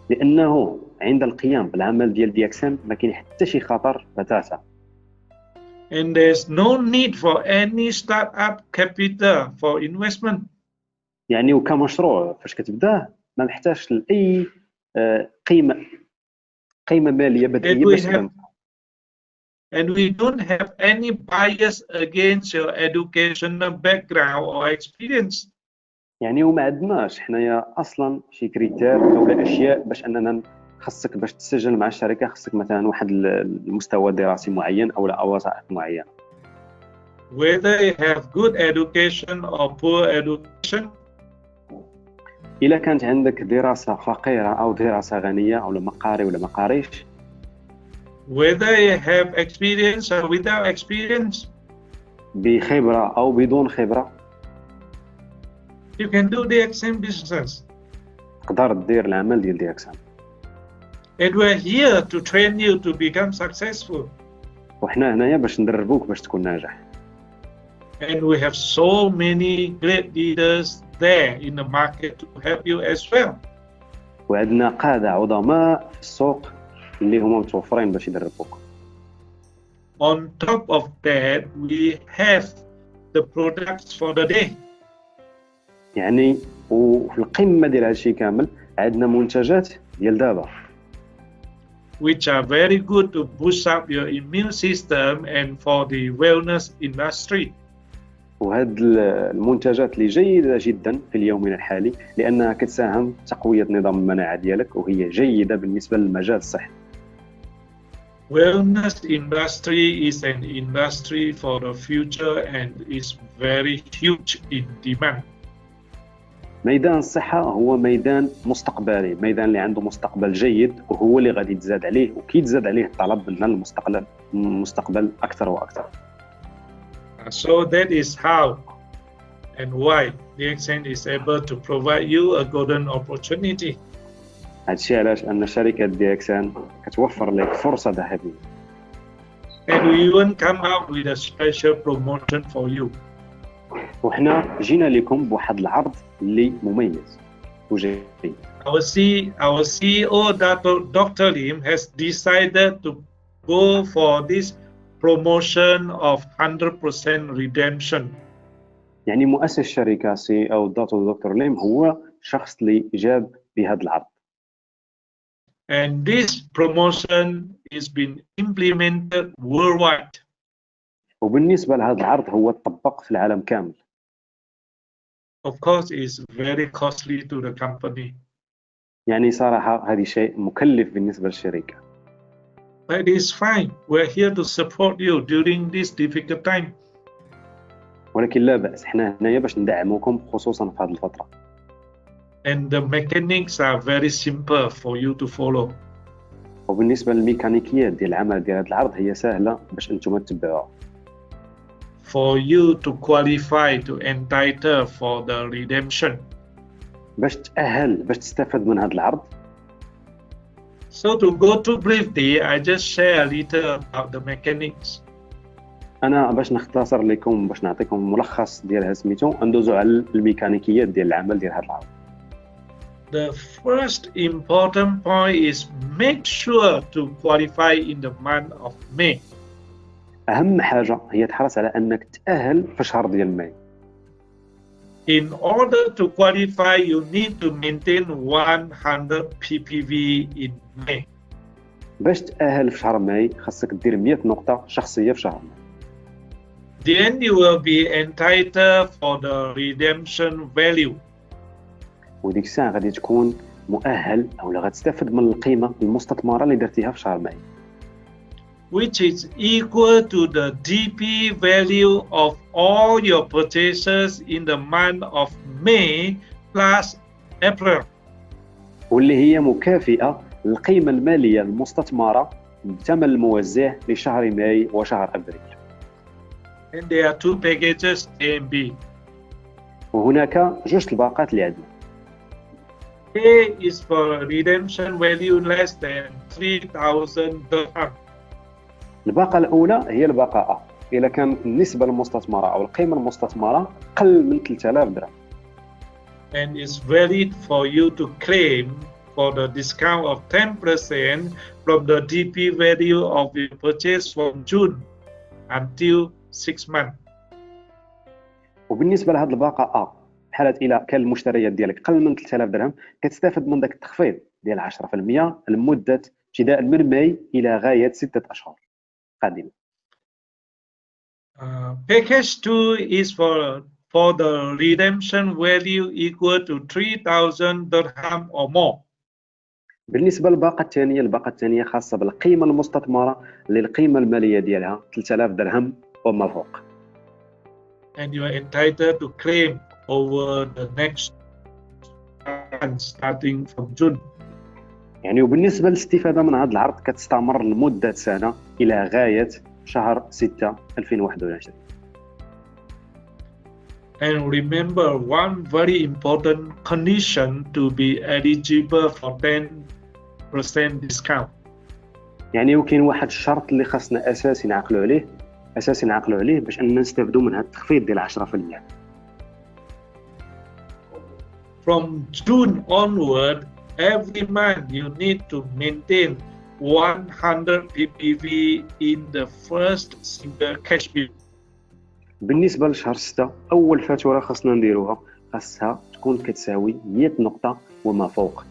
لانه عند القيام بالعمل ديال DXN ما كاين حتى شي خطر بتاتا. And there's no need for any startup capital for investment. يعني وكمشروع فاش كتبداه ما محتاجش لاي قيمه ماليه بدائيه باش And we don't have any bias against your educational background or experience. يعني وما عندناش حنايا اصلا شي كريتير او اشياء باش اننا خصك باش تسجل مع الشركه خصك مثلا واحد المستوى دراسي معين او لا وظائف معينه. Whether you have good education or poor education. إلا كانت عندك دراسة فقيرة أو دراسة غنية أو لما قاري ولا ما قاريش. Whether you have experience or without experience. بخبرة أو بدون خبرة. You can do DXN business. تقدر تدير العمل ديال DXN. And we're here to train you to become successful. وحنا هنايا باش ندربوك باش تكون ناجح. And we have so many great leaders there in the market to help you as well. وعندنا قادة عظماء في السوق اللي هما متوفرين باش يدربوك. On top of that, we have the products for the day. يعني وفي القمة ديال هادشي كامل عندنا منتجات ديال دابا. Which are very good to boost up your immune system and for the wellness industry. وهاد المنتجات اللي جيدة جدا في اليومنا الحالي لأنها كتساهم في تقوية نظام المناعة ديالك وهي جيدة بالنسبة للمجال الصحي. Wellness industry is an industry for the future and is very huge in demand. ميدان الصحة هو ميدان مستقبلي، ميدان اللي عنده مستقبل جيد وهو اللي غادي يتزاد عليه وكيتزاد عليه الطلب من المستقبل أكثر وأكثر. So that is how and why DXN is able to provide you a golden opportunity. هادشي علاش أن شركة DXN كتوفر لك فرصة ذهبية. And we even come up with a special promotion for you. وحنا جينا لكم بواحد العرض اللي مميز وجيد. Our CEO Dr. Lim has decided to go for this promotion of 100% redemption. يعني مؤسس الشركه سي او دكتور ليم هو شخص اللي جاب بهذا العرض. And this promotion is being implemented worldwide. وبالنسبه لهذا العرض هو تطبق في العالم كامل. Of course, it's very costly to the company. يعني صراحه هذه شيء مكلف بالنسبه للشركه. But it's fine. We're here to support you during this difficult time. ولكن لا بأس، احنا هنايا باش ندعموكم خصوصا في هذه الفترة. And the mechanics are very simple for you to follow. وبالنسبة للميكانيكيات ديال العمل ديال هذا العرض هي سهلة باش انتم تتبعوها. For you to qualify to entitle for the redemption. باش تأهل باش تستفد من هذا العرض. So to go too briefly, I just share a little about the mechanics. أنا باش نختصر لكم باش نعطيكم ملخص ديالها سميتو ندوزو على الميكانيكيات ديال العمل ديال هذا العرض. The first important point is make sure to qualify in the month of May. أهم حاجة هي تحرص على أنك تأهل في شهر ديال ماي. In order to qualify, you need to maintain 100 ppv in May. باش تأهل في شهر ماي خاصك دير 100 نقطة شخصية في شهر ماي. Then you will be entitled for the redemption value. وديك الساعة غادي تكون مؤهل أو غتستفد من القيمة المستثمرة اللي درتيها في شهر ماي. Which is equal to the DP value of all your purchases in the month of May plus April. واللي هي مكافئة للقيمة المالية المستثمرة بثمن الموزع لشهر ماي وشهر أبريل. And there are two packages A and B. وهناك جوج الباقات اللي عندنا. A is for redemption value less than 3,000 dirham. الباقة الأولى هي الباقة A. إذا كان النسبة المستثمرة أو القيمة المستثمرة أقل من 3000 درهم. And is valid for you to claim for the discount of 10% from the DP value of the purchase from June until 6 months. وبالنسبة لهذه الباقة A بحالة إلى كان المشتريات ديالك أقل من 3000 درهم كتستفد من ذاك التخفيض ديال 10% لمدة ابتداء من ماي إلى غاية 6 أشهر قادمة. Package 2 is for the redemption value equal to 3,000 dirham or more. بالنسبة للباقة الثانية خاصة بالقيمة المستثمرة اللي القيمة المالية ديالها 3000 درهم وما فوق. And you are entitled to claim over the next month starting from June. يعني وبالنسبة للاستفادة من هذا العرض كتستمر لمدة سنة إلى غاية شهر 6 2021. And remember one very important condition to be eligible for 10% discount. يعني وكاين واحد الشرط اللي خاصنا أساسي نعقلوا عليه باش أننا نستافدوا من هذا التخفيض ديال 10%. From June onward, every month you need to maintain 100 ppv in the first single cash bill. بالنسبة لشهر 6 أول فاتورة خاصنا نديروها خاصها تكون كتساوي 100 نقطة وما فوق.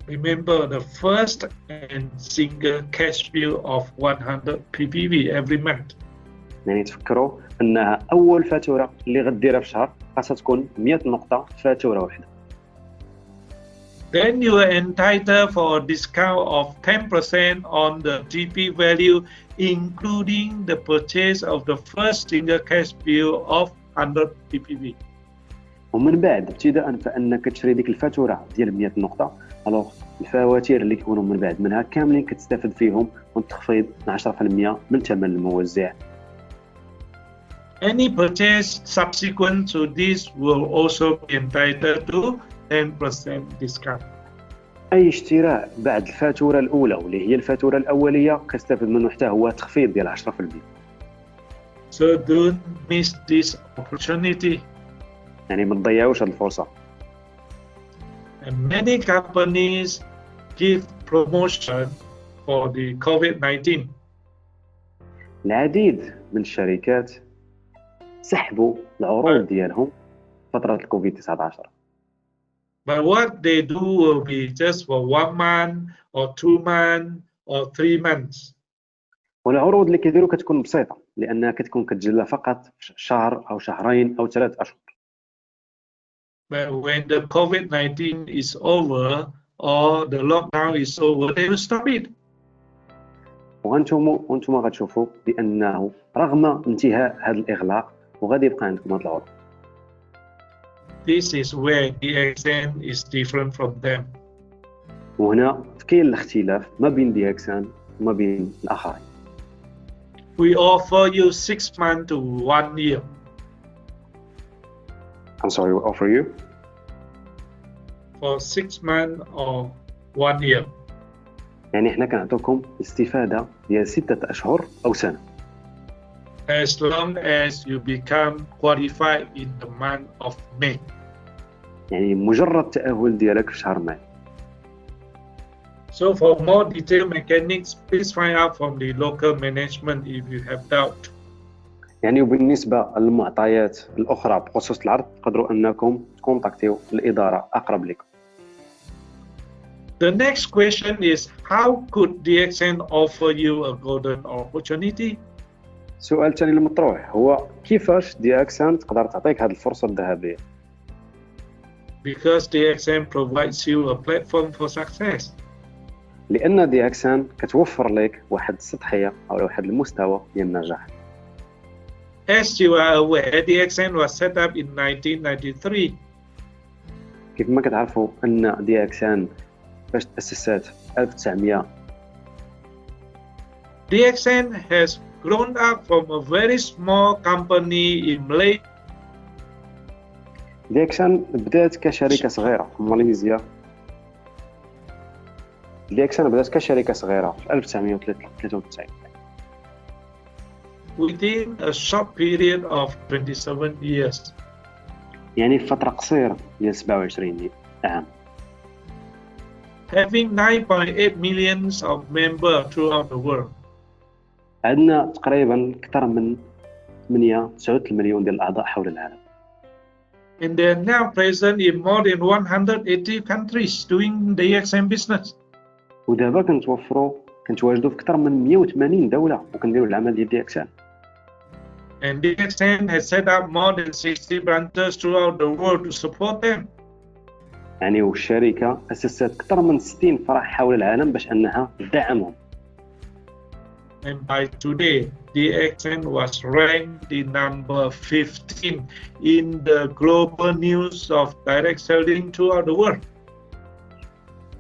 Remember the first and single cash bill of 100 ppv every month. يعني تفكروا أنها أول فاتورة اللي غديرها في شهر خاصها تكون 100 نقطة فاتورة واحدة. Then you are entitled for a discount of 10% on the GP value, including the purchase of the first single cash bill of 100 ppv. ومن بعد ابتداء فانك تشري ديك الفاتوره ديال 100 نقطه الوغ الفواتير اللي كيكونوا من بعد منها كاملين كتستافد فيهم من تخفيض 10% من ثمن الموزع. Any purchase subsequent to this will also be entitled to 10% discount. اي اشتراء بعد الفاتوره الاولى واللي هي الفاتوره الاوليه كتستافد منه حتى هو تخفيض ديال 10%. So don't miss this opportunity. يعني ما تضيعوش هذه الفرصه. And many companies give promotion for the COVID-19. العديد من الشركات سحبوا العروض ديالهم فترة الكوفيد 19. But what they do will be just for 1 month or 2 months or 3 months. والعروض اللي كيديروا كتكون بسيطة لأنها كتكون كتجلى فقط شهر أو شهرين أو 3 أشهر. But when the COVID-19 is over or the lockdown is over, they will stop it. وانتم غتشوفوا بأنه رغم انتهاء هذا الإغلاق وغادي يبقى عندكم هذه العروض. This is where DXN is different from them. وهنا كاين الاختلاف ما بين DXN وما بين الآخرين. We offer you 6 months to 1 year. I'm sorry, we offer you For 6 months or 1 year. يعني احنا كنعطوكم استفادة ديال 6 أشهر أو سنة. As long as you become qualified in the month of May. يعني مجرد تأهل ديالك في شهر ماي. So for more detailed mechanics, please find out from the local management if you have doubt. يعني وبالنسبة للمعطيات الأخرى بخصوص العرض تقدروا أنكم تكونتاكتيو الإدارة أقرب لكم. The next question is, how could DXN offer you a golden opportunity? السؤال الثاني المطروح هو كيفاش DXN تقدر تعطيك هذه الفرصة الذهبية؟ Because DXN provides you a platform for success. لأن DXN كتوفر لك واحد السطحية أو واحد المستوى ديال النجاح. As you are aware, DXN was set up in 1993. كيف ما كتعرفوا أن DXN فاش تأسست 1900. DXN has grown up from a very small company in Malaysia. DXN بدات كشركة صغيرة في ماليزيا. DXN بدات كشركة صغيرة في 1993. Within a short period of 27 years. يعني في فترة قصيرة ديال 27 عام. Having 9.8 millions of members throughout the world. عندنا تقريبا أكثر من 8.9 مليون ديال الأعضاء حول العالم. And they are now present in more than 180 countries doing DXN business. ودابا كنتواجدوا في أكثر من 180 دولة وكنديروا العمل ديال DXN. And DXN has set up more than 60 branches throughout the world to support them. يعني والشركة أسست أكثر من 60 فرع حول العالم باش أنها تدعمهم. And by today, DXN was ranked the number 15 in the global news of direct selling throughout the world.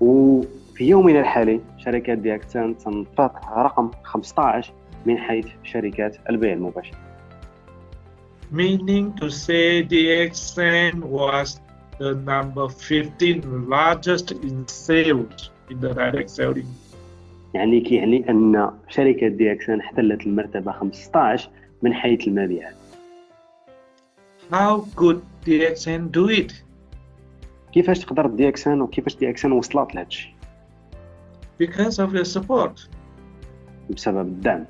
وفي يومنا الحالي شركة DXN تنفق رقم 15 من حيث شركات البيع المباشر. Meaning to say DXN was the number 15 largest in sales in the direct selling. يعني كيعني أن شركة DXN احتلت المرتبة 15 من حيث المبيعات. How could DXN do it? كيفاش تقدر DXN وكيفاش DXN وصلت لهذا الشيء؟ Because of the support. بسبب الدعم.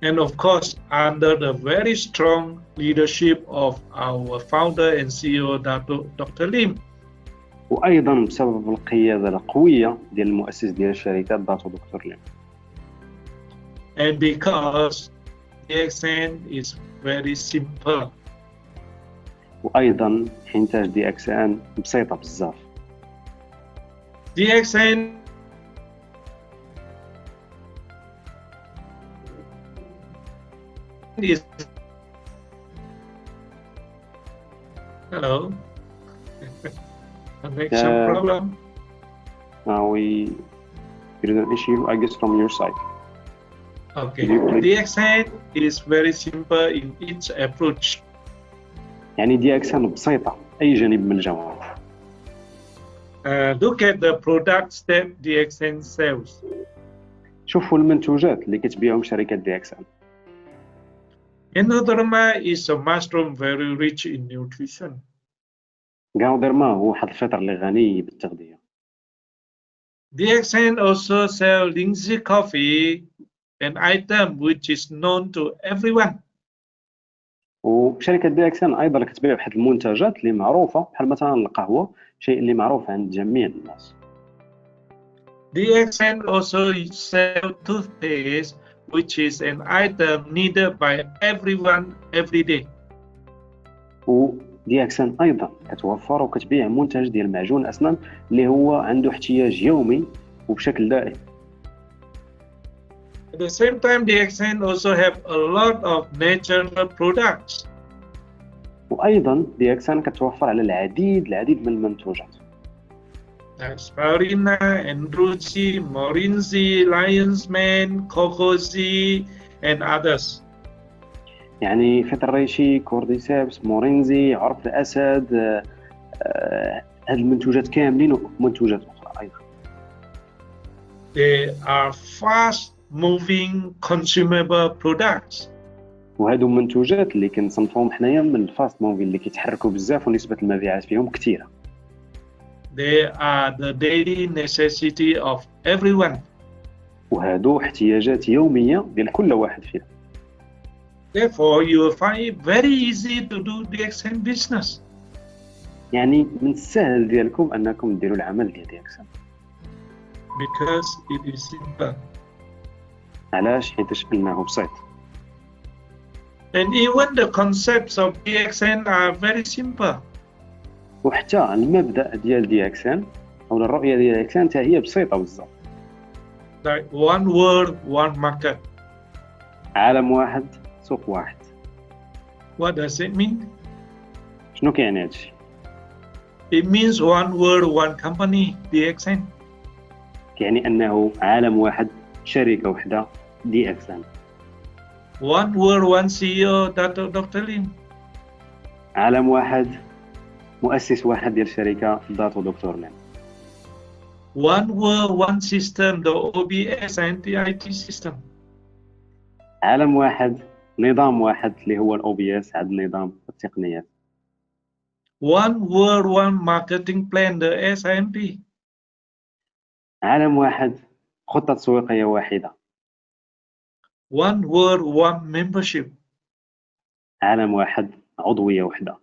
And of course, under the very strong leadership of our founder and CEO, Dr. Lim. وأيضا بسبب القيادة القوية ديال المؤسس ديال الشركة دكتور ليم. And because DXN is very simple. وأيضا إنتاج DXN بسيطة بزاف. DXN is hello. Connection problem. There is an issue, I guess, from your side. Okay. DXN is very simple in its approach. يعني DXN بسيطة أي جانب من الجوانب. Look at the products that DXN sells. شوفوا المنتوجات اللي كتبيعهم شركة DXN. Insagram is a mushroom very rich in nutrition. غاودرما هو واحد الفطر اللي غني بالتغذية. DXN also sell Lindsay coffee an item which is known to everyone. وشركه دي اكس ان ايضا كتبيع واحد المنتجات اللي معروفه بحال مثلا القهوه، شيء اللي معروف عند جميع الناس. DXN also sell toothpaste, which is an item needed by everyone every day. ودي اكس ان ايضا كتوفر وكتبيع منتج ديال معجون الاسنان اللي هو عنده احتياج يومي وبشكل دائم. At the same time, DXN also have a lot of natural products. وايضا دي اكس ان كتوفر على العديد من المنتوجات. Aspirina, Andrucci, Morinzi, Lion's Mane, Cocozi, and others. يعني فطريشي، كورديسيبس، مورينزي، عرف الاسد، هاد المنتوجات كاملين ومنتوجات اخرى ايضا. They are fast-moving consumable products. وهادو منتوجات اللي كنصنفوهم حنايا من الفاست موفي اللي كيتحركوا بزاف ونسبه المبيعات فيهم كثيره. They are the daily necessity of everyone. وهادو احتياجات يوميه ديال كل واحد فينا. Therefore, you will find it very easy to do DXN business. يعني من السهل ديالكم انكم ديروا العمل ديال DXN. Because it is simple. علاش؟ حيتاش انه بسيط. And even the concepts of DXN are very simple. وحتى المبدا ديال DXN او الرؤيه ديال DXN حتى هي بسيطه بزاف. Like one world, one market. عالم واحد، سوق واحد. What does it mean? شنو كيعني هادشي؟ It means one world, one company, DXN. يعني انه عالم واحد، شركه وحده، DXN. One world, one CEO, Dr. Lim. عالم واحد، مؤسس واحد ديال الشركه، داتو دكتور لين. One world, one system, the OBS and the IT system. عالم واحد، نظام واحد اللي هو الOBS، هذا النظام التقنيات. One world, one marketing plan, the SMP. عالم واحد، خطه تسويقيه واحده. One world, one membership. عالم واحد، عضويه واحده.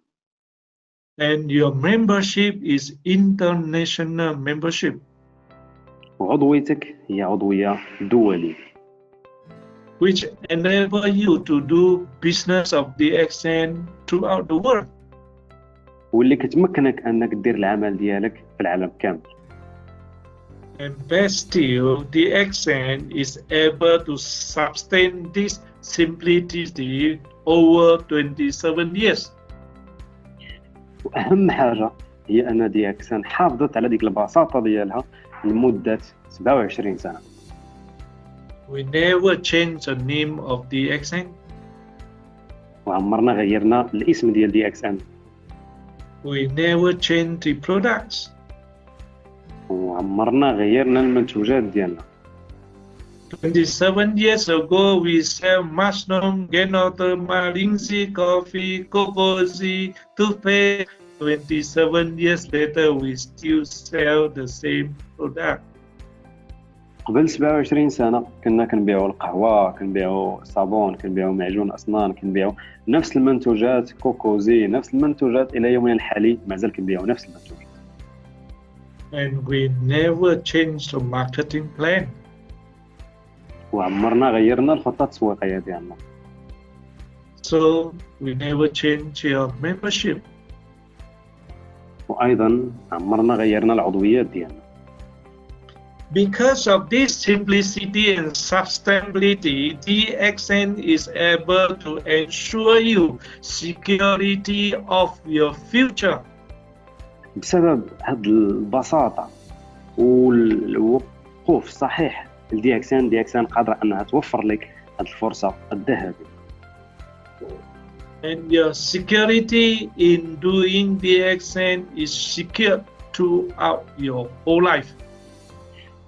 And your membership is international membership. وعضويتك هي عضويه دوليه. Which enable you to do business of DXN throughout the world. واللي كتمكنك انك دير العمل ديالك في العالم كامل. And best still, DXN is able to sustain this simplicity over 27 years. واهم حاجه هي ان DXN حافظت على ديك البساطه ديالها لمده 27 سنه. We never change the name of DXN. وعمرنا غيرنا الاسم ديال DXN. We never change the products. وعمرنا غيرنا المنتوجات ديالنا. 27 years ago, we sell mushroom, genotter, malinzi, coffee, cocozi, toothpaste. 27 years later, we still sell the same product. قبل 27 سنه كنا كنبيعوا القهوه، كنبيعوا الصابون، كنبيعوا معجون اسنان، كنبيعوا نفس المنتوجات، كوكوزي، نفس المنتوجات الى يومنا الحالي مازال كنبيعوا نفس المنتوجات. And we never change the marketing plan. وعمرنا غيرنا الخطه التسويقيه ديالنا. So we never change your membership. وايضا عمرنا غيرنا العضويات ديالنا. Because of this simplicity and sustainability, DXN is able to ensure you security of your future. بسبب هذه البساطه والوقوف الصحيح DXN قادره انها توفر لك هذه الفرصه الذهبيه. And your security in doing DXN is secure throughout your whole life.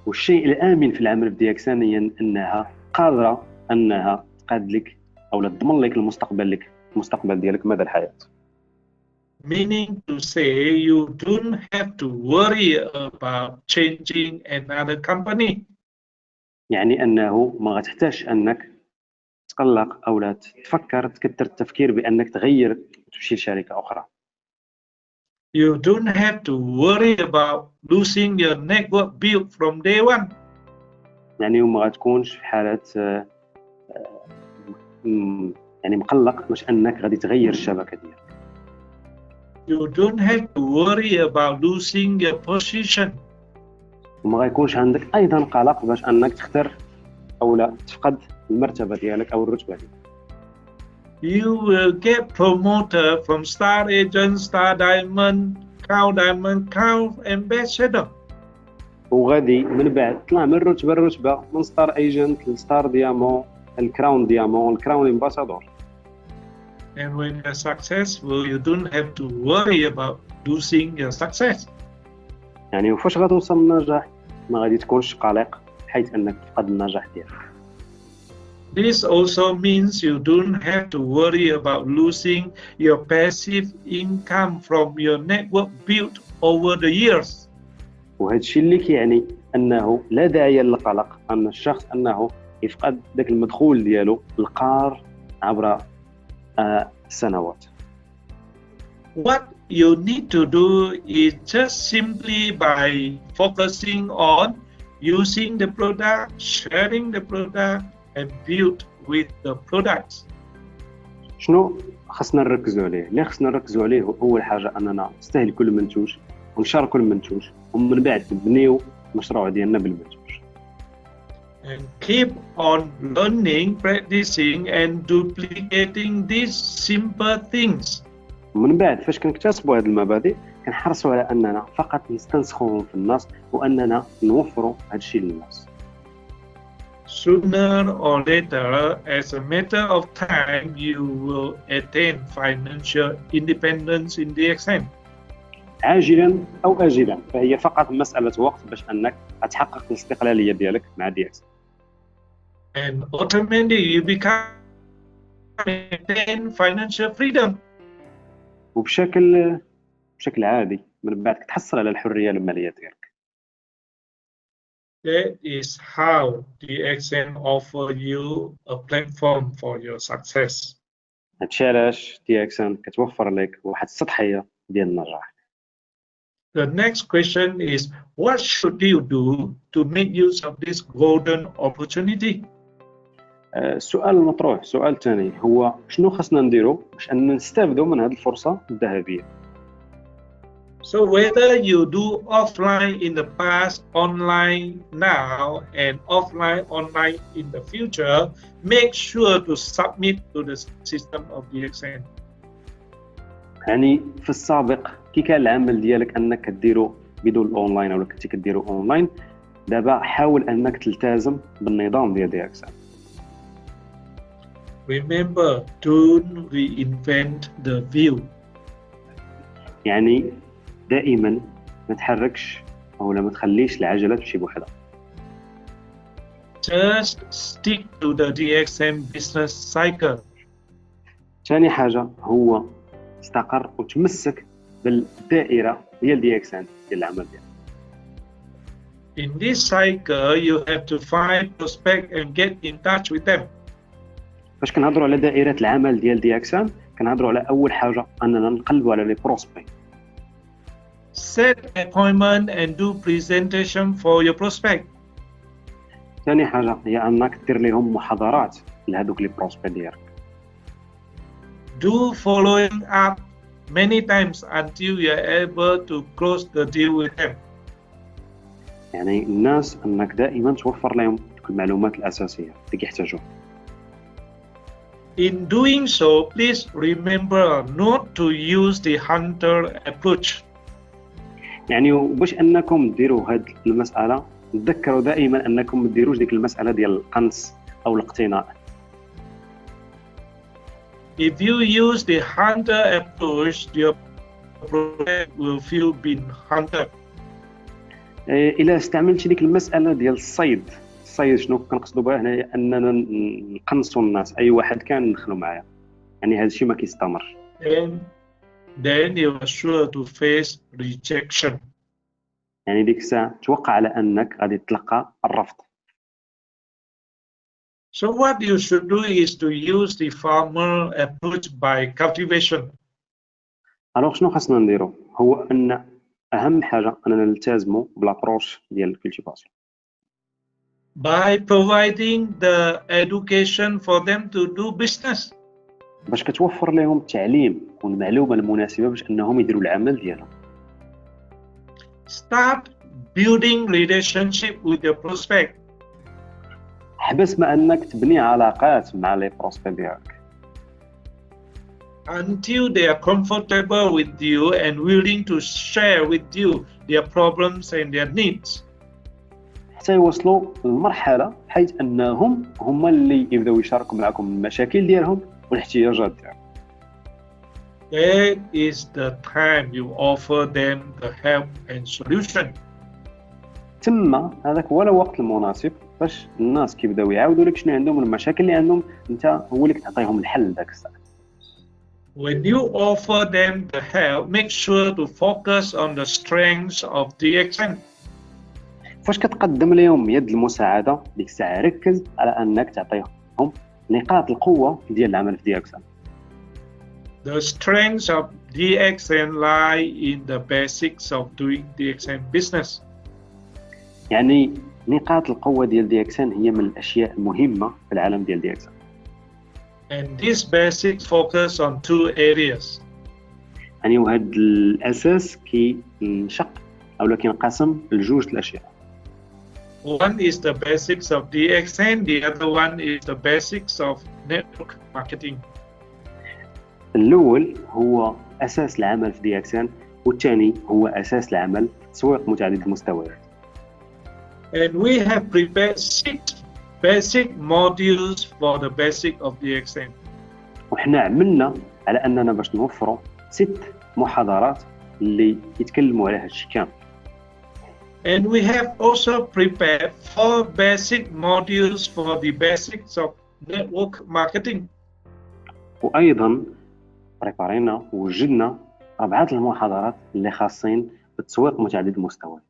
والشيء الآمن في العمل في DXN هي أنها قادرة أنها تقاد لك أو تضمن لك المستقبل ديالك مدى الحياة. Meaning to say you don't have to worry about changing another company. يعني انه ما غتحتاجش انك تقلق او لا تفكر تكثر التفكير بانك تغير وتمشي لشركه اخرى. You don't have to worry about losing your network built from day one. يعني وما غتكونش في حاله يعني مقلق باش انك غادي تغير الشبكه ديالك. You don't have to worry about losing your position. وما غيكونش عندك ايضا قلق باش انك تختار او لا تفقد المرتبه ديالك او الرتبه ديالك. You will get promoted from star agent, star diamond, crown ambassador. وغادي من بعد تطلع من رتبه لرتبه، من ستار ايجنت لستار ديامون، الكراون ديامون، الكراون امباسادور. And when you're successful, you don't have to worry about losing your success. يعني وفاش غتوصل للنجاح ما غادي تكونش قلق حيث انك تفقد النجاح ديالك. This also means you don't have to worry about losing your passive income from your network built over the years. وهذا الشيء اللي كيعني انه لا داعي للقلق ان الشخص انه يفقد ذاك المدخول ديالو القار عبر السنوات. What you need to do is just simply by focusing on using the product, sharing the product, and build with the products. شنو خصنا نركزوا عليه؟ اللي خصنا نركزوا عليه اول حاجه اننا نستهلكوا المنتوج ونشاركوا المنتوج ومن بعد نبنيو المشروع ديالنا بالمنتوج. And keep on learning, practicing, and duplicating these simple things. ومن بعد فاش كنكتسبوا هذه المبادئ كنحرصوا على اننا فقط نستنسخوهم في الناس واننا نوفروا هذا الشيء للناس. Sooner or later, as a matter of time, you will attain financial independence in DXN. عاجلا او اجلا فهي فقط مساله وقت باش انك تحقق الاستقلاليه ديالك مع DXN. And ultimately, you attain financial freedom. وبشكل عادي من بعد تحصل على الحريه الماليه ديالك. That is how DXN offer you a platform for your success. هادشي علاش DXN كتوفر لك واحد السطحيه ديال النجاح. The next question is, what should you do to make use of this golden opportunity? السؤال المطروح، سؤال ثاني، هو شنو خصنا نديرو باش أننا نستافدوا من هذه الفرصة الذهبية؟ So whether you do offline in the past, online now, and offline online in the future, make sure to submit to the system of DXN. يعني في السابق كي كان العمل ديالك أنك كديرو بدون الأونلاين أو كنتي كديرو أونلاين، دابا حاول أنك تلتزم بالنظام ديال DXN. Remember, don't reinvent the wheel. يعني دائما ما تحركش أو ما تخليش العجلة تمشي بوحدها. Just stick to the DXN business cycle. ثاني حاجة هو استقر وتمسك بالدائرة ديال DXN ديال العمل ديالك. In this cycle, you have to find prospect and get in touch with them. فاش كنهضروا على دائرة العمل ديال DXN كنهضروا على أول حاجة أننا نقلبوا على لي بروسبي. Set appointment and do presentation for your prospect. ثاني حاجة هي أنك دير لهم محاضرات لهذوك لي بروسبي ديالك. Do following up many times until you are able to close the deal with them. يعني الناس أنك دائما توفر لهم المعلومات الأساسية اللي كيحتاجوها. In doing so, please remember not to use the hunter approach. يعني باش أنكم ديروا هذه المسألة تذكروا دائما أنكم ما ديروش ديك المسألة ديال القنص أو الاقتناء. If you use the hunter approach, your prospect will feel being hunted. إلا استعملت ديك المسألة ديال الصيد شنو كنقصدوا بها هنا؟ أننا نقنصوا الناس، أي واحد كان ندخلوا معايا، يعني هذا الشيء ما كيستمر. Then you are sure to face rejection. يعني ديك الساعة توقع على أنك غادي تلقى الرفض. So what you should do is to use the farmer approach by cultivation. الوغ شنو خاصنا نديرو هو ان اهم حاجه اننا نلتزموا بالابروش ديال الكولتيفاسيون by providing the education for them to do business. باش كتوفر لهم التعليم والمعلومه المناسبه باش انهم يديروا العمل ديالهم. Start building relationship with your prospect. حبس ما انك تبني علاقات مع لي بروسبي ديالك until they are comfortable with you and willing to share with you their problems and their needs. حتى يوصلوا للمرحله حيث انهم هما اللي يبداو يشاركوا معكم المشاكل ديالهم والاحتياجات ديالهم. That is the time you offer them the help and solution. تما هذاك هو الوقت المناسب باش الناس كيبداو يعاودوا لك شنو عندهم المشاكل اللي عندهم، انت هو اللي كتعطيهم الحل داك الساعه. When you offer them the help, make sure to focus on the strengths of DXN. فاش كتقدم لهم يد المساعده ديك الساعه ركز على انك تعطيهم نقاط القوه ديال العمل في DXN. The strengths of DXN lie in the basics of doing DXN business. يعني نقاط القوه ديال DXN هي من الاشياء المهمه في العالم ديال DXN. And these basics focus on two areas. يعني وهذا الاساس كينشق او كينقسم لجوج الاشياء. One is the basics of DXN, the other one is the basics of network marketing. الاول هو اساس العمل في DXN والثاني هو اساس العمل في تسويق متعدد المستويات. And we have prepared 6 basic modules for the basic of DXN. وحنا عملنا على اننا باش نوفروا 6 محاضرات اللي يتكلموا على هذا الشيء كامل. And we have also prepared 4 basic modules for the basics of network marketing. وايضا بريبارينا ووجدنا 4 المحاضرات اللي خاصين بالتسويق متعدد المستويات.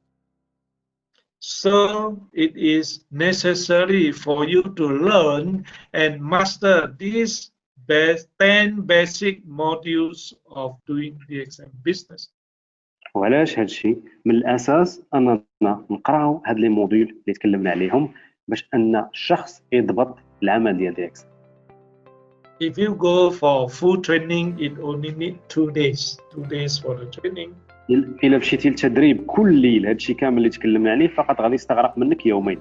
So it is necessary for you to learn and master these 10 basic modules of doing DXN business. وعلاش هذا الشيء؟ من الاساس اننا نقراو هاد لي موديول اللي تكلمنا عليهم باش ان الشخص يضبط العمل ديال DXN. If you go for full training, it only need 2 days. 2 days for the training. الا مشيتي للتدريب كلي لهذا الشيء كامل اللي تكلمنا عليه فقط غادي يستغرق منك يومين.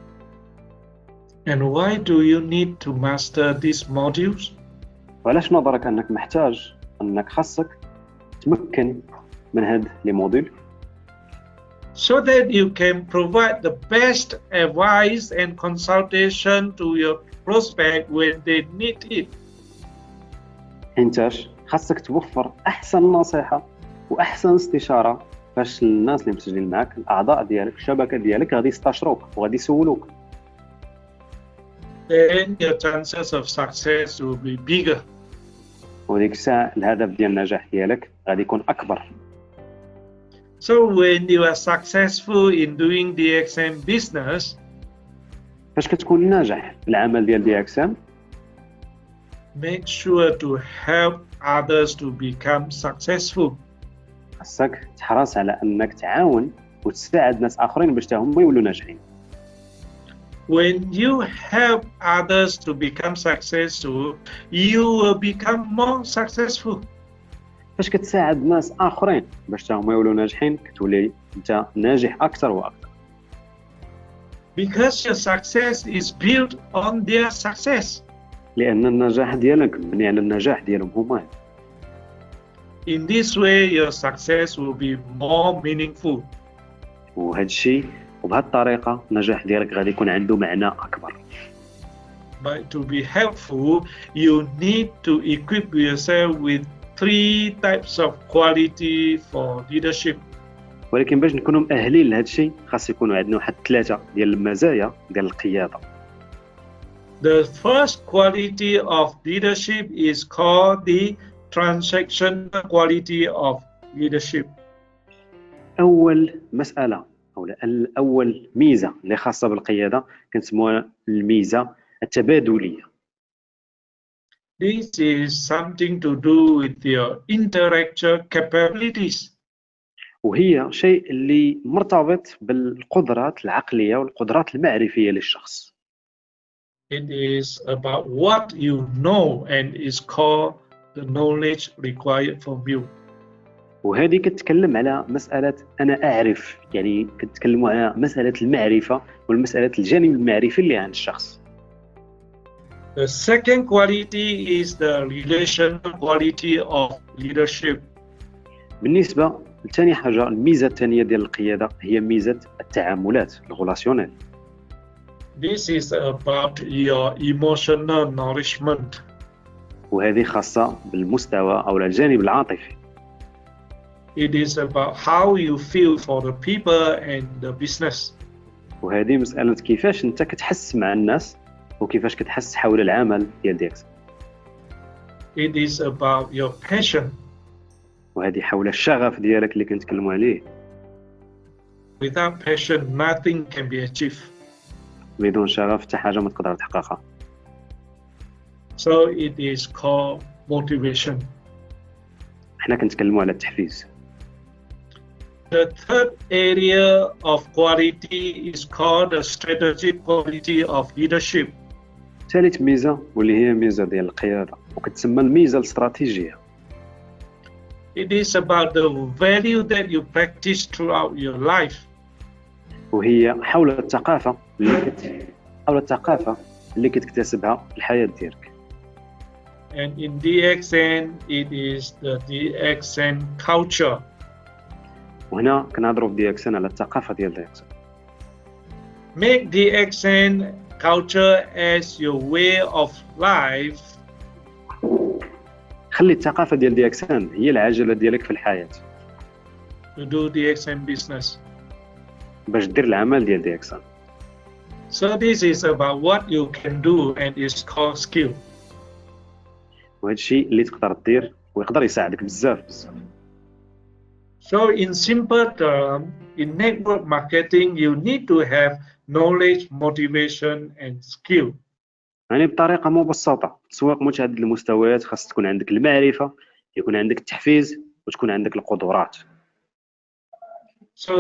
And why do you need to master these modules? وعلاش نظرك انك محتاج انك خاصك تمكن من هاد لي موديل؟ So that you can provide the best advice and consultation to your prospect when they need it. انتاش خاصك توفر احسن نصيحه واحسن استشاره باش الناس اللي مسجلين معك الاعضاء ديالك الشبكه ديالك غادي يستشروك وغادي يسولوك. Then your chances of success will be bigger. وديك الساعه الهدف ديال النجاح ديالك غادي يكون اكبر. So when you are successful in doing DXN business, فاش كتكون ناجح في العمل ديال DXN make sure to help others to become successful. خاصك تحرص على انك تعاون وتساعد ناس اخرين باش هم يولوا ناجحين. When you help others to become successful, you will become more successful. فاش كتساعد ناس اخرين باش هم يولوا ناجحين كتولي انت ناجح اكثر واكثر. Because your success is built on their success. لان النجاح ديالك مبني على النجاح ديالهم هما. In this way, your success will be more meaningful. وهذا الشيء وبهذه الطريقه النجاح ديالك غادي يكون عنده معنى اكبر. But to be helpful, you need to equip yourself with 3 types of quality for leadership. ولكن باش نكونوا مؤهلين لهذا الشيء خاص يكونوا عندنا واحد 3 ديال المزايا ديال القياده. The first quality of leadership is called the transactional quality of leadership. اول مساله او اول ميزه اللي خاصه بالقياده كنسموها الميزه التبادلية. This is something to do with your intellectual capabilities. وهي شيء اللي مرتبط بالقدرات العقلية والقدرات المعرفية للشخص. It is about what you know and is called the knowledge required from you. وهذه كتتكلم على مسألة أنا أعرف، يعني كتتكلموا على مسألة المعرفة والمسألة الجانب المعرفي اللي عند الشخص. The second quality is the relational quality of leadership. بالنسبة لثاني حاجة، الميزة الثانية ديال القيادة هي ميزة التعاملات الغولاسيونيل. This is about your emotional nourishment. وهذه خاصة بالمستوى أو الجانب العاطفي. It is about how you feel for the people and the business. وهذه مسألة كيفاش أنت كتحس مع الناس وكيفاش كتحس حول العمل ديال ديكسن. It is about your passion. وهذه حول الشغف ديالك اللي كنتكلموا عليه. Without passion, nothing can be achieved. بدون شغف حتى حاجة ما تقدر تحققها. So it is called motivation. احنا كنتكلموا على التحفيز. The third area of quality is called the strategic quality of leadership. ثالث ميزة واللي هي ميزة ديال القيادة وكتسمى الميزة الاستراتيجية. It is about the value that you practice throughout your life. وهي حول الثقافة اللي كتكتسبها في الحياة ديالك. And in DXN, it is the DXN culture. وهنا كنهضروا في DXN على الثقافة ديال DXN. Make DXN culture as your way of life. خلي الثقافة ديال DXN هي العجلة ديالك في الحياة. To do DXN business. باش دير العمل ديال DXN. So this is about what you can do and is called skill. وهذا الشيء اللي تقدر دير ويقدر يساعدك بزاف. So in simple terms, in network marketing, you need to have knowledge, motivation, and skill. يعني بطريقة مبسطة، تسويق متعدد المستويات خاص تكون عندك المعرفة، يكون عندك التحفيز، وتكون عندك القدرات. So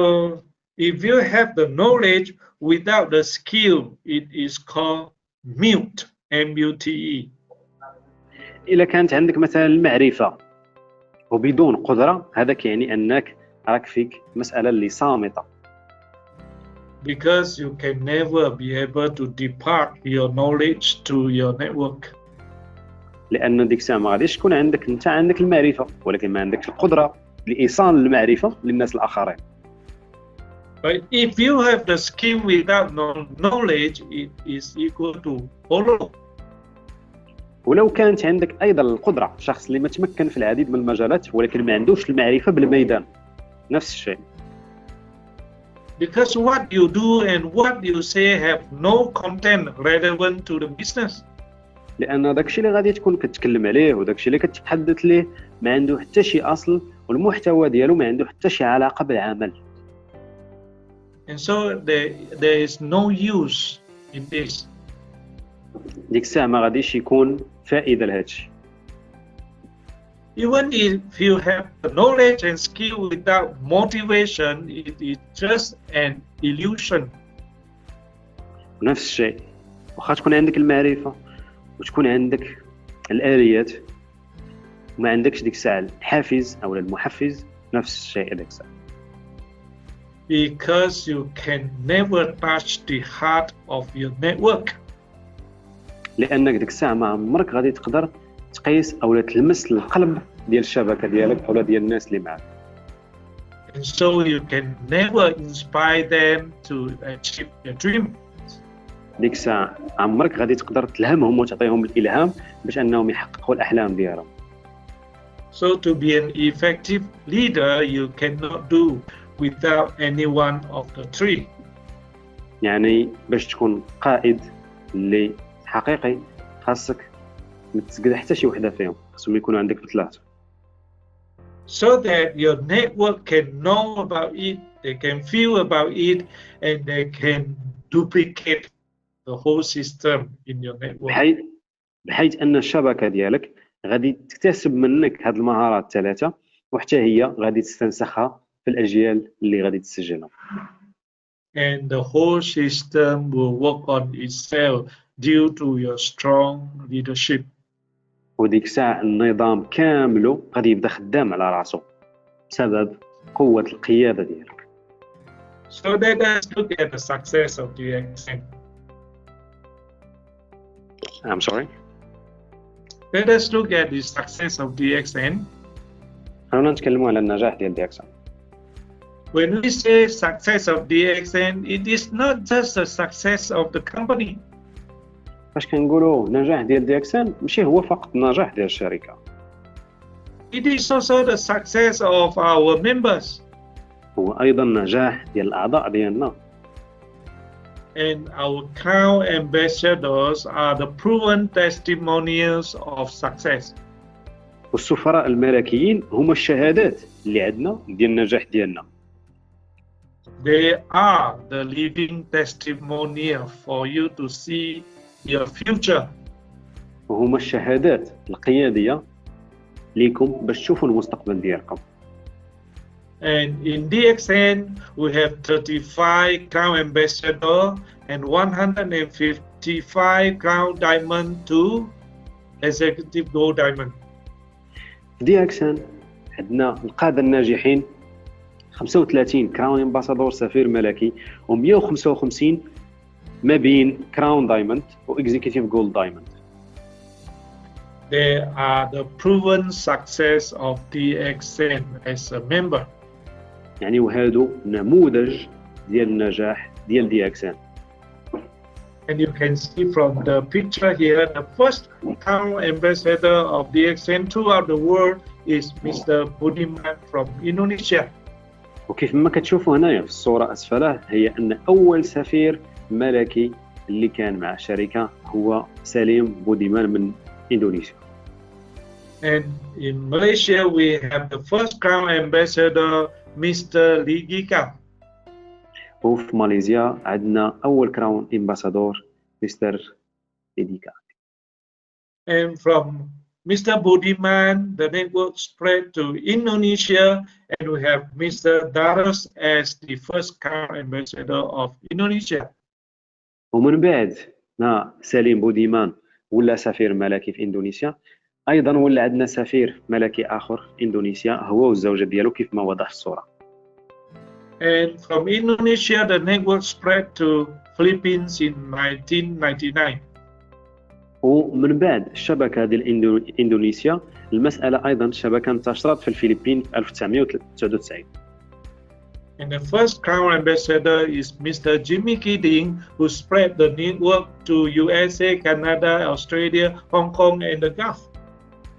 if you have the knowledge without the skill, it is called mute, M-U-T-E. إذا كانت عندك مثلا المعرفة وبدون قدرة، هذاك يعني أنك راك فيك مسألة اللي صامتة. Because you can never be able to depart your knowledge to your network. لأن ديك الساعة ما غاديش تكون عندك أنت عندك المعرفة ولكن ما عندكش القدرة لإيصال المعرفة للناس الآخرين. But if you have the skill without knowledge, it is equal to hollow. ولو كانت عندك أيضا القدرة، شخص اللي متمكن في العديد من المجالات ولكن ما عندوش المعرفة بالميدان، نفس الشيء. Because what you do and what you say have no content relevant to the business. لأن داكشي اللي غادي تكون كتكلم عليه وداكشي اللي كتحدث ليه ما عنده حتى شي أصل، والمحتوى ديالو ما عنده حتى شي علاقة بالعمل. And so there is no use in this. ديك الساعة ما غاديش يكون فائدة لهادشي. Even if you have the knowledge and skill without motivation, it is just an illusion. نفس الشيء، واخا تكون عندك المعرفة وتكون عندك الآليات وما عندكش ديك الساعة الحافز أو المحفز، نفس الشيء ديك الساعة. Because you can never touch the heart of your network. لأنك ديك الساعة ما عمرك غادي تقدر تقيس أو تلمس القلب ديال الشبكة ديالك أو ديال الناس اللي معك. And so you can never inspire them to achieve their dream. ديك الساعة عمرك غادي تقدر تلهمهم وتعطيهم الإلهام باش أنهم يحققوا الأحلام ديالهم. So to be an effective leader, you cannot do without any one of the three. يعني باش تكون قائد اللي حقيقي خاصك ما تسقط حتى شي وحده فيهم، خاصهم يكونوا عندك بثلاث. So that your network can know about it, they can feel about it, and they can duplicate the whole system in your network. بحيث ان الشبكه ديالك غادي تكتسب منك هذه المهارات الثلاثه، وحتى هي غادي تستنسخها في الاجيال اللي غادي تسجلها. And the whole system will work on itself due to your strong leadership. وديك الساعه النظام كامله غادي يبدا خدام على راسو بسبب قوه القياده ديالك. So let us look at the success of DXN. I'm sorry. Let us look at the success of DXN. خلونا نتكلموا على النجاح ديال DXN. When we say success of DXN, it is not just the success of the company. فاش كنقولوا نجاح ديال DXN ماشي هو فقط نجاح ديال الشركه. It is also the success of our members. هو ايضا نجاح ديال الاعضاء ديالنا. And our crown ambassadors are the proven testimonials of success. والسفراء الملكيين هما الشهادات اللي عندنا ديال النجاح ديالنا. They are the living testimonial for you to see your future. وهما الشهادات القياديه ليكم باش تشوفوا المستقبل ديالكم. And in DXN, we have 35 Crown Ambassador and 155 Crown Diamond to Executive Gold Diamond. في DXN عندنا القادة الناجحين 35 كراون امباسادور سفير ملكي و155 ما بين كراون دايموند واكزيكتيف جولد دايموند. They are the proven success of DXN as a member. يعني وهادو نموذج ديال النجاح ديال DXN. And you can see from the picture here, the first Crown Ambassador of DXN throughout the world is Mr. Budiman from Indonesia. وكيف ما كتشوفوا هنايا في الصورة أسفله هي أن أول سفير ملكي اللي كان مع الشركة هو سليم بوديمان من إندونيسيا. And in Malaysia, we have the first Crown Ambassador, Mr. Ligika. وفي ماليزيا عندنا أول كراون امباسادور مستر إديكا. And from Mr. Budiman, the network spread to Indonesia, and we have Mr. Daros as the first Crown Ambassador of Indonesia. ومن بعد ما سليم بوديمان ولا سفير ملكي في إندونيسيا، أيضا ولا عندنا سفير ملكي آخر في إندونيسيا هو والزوجة ديالو كيف ما وضح الصورة. And from Indonesia, the network spread to Philippines in 1999. ومن بعد الشبكة ديال إندونيسيا المسألة أيضا الشبكة انتشرت في الفلبين في 1999. And the first Crown Ambassador is Mr. Jimmy Kidding, who spread the network to USA, Canada, Australia, Hong Kong, and the Gulf.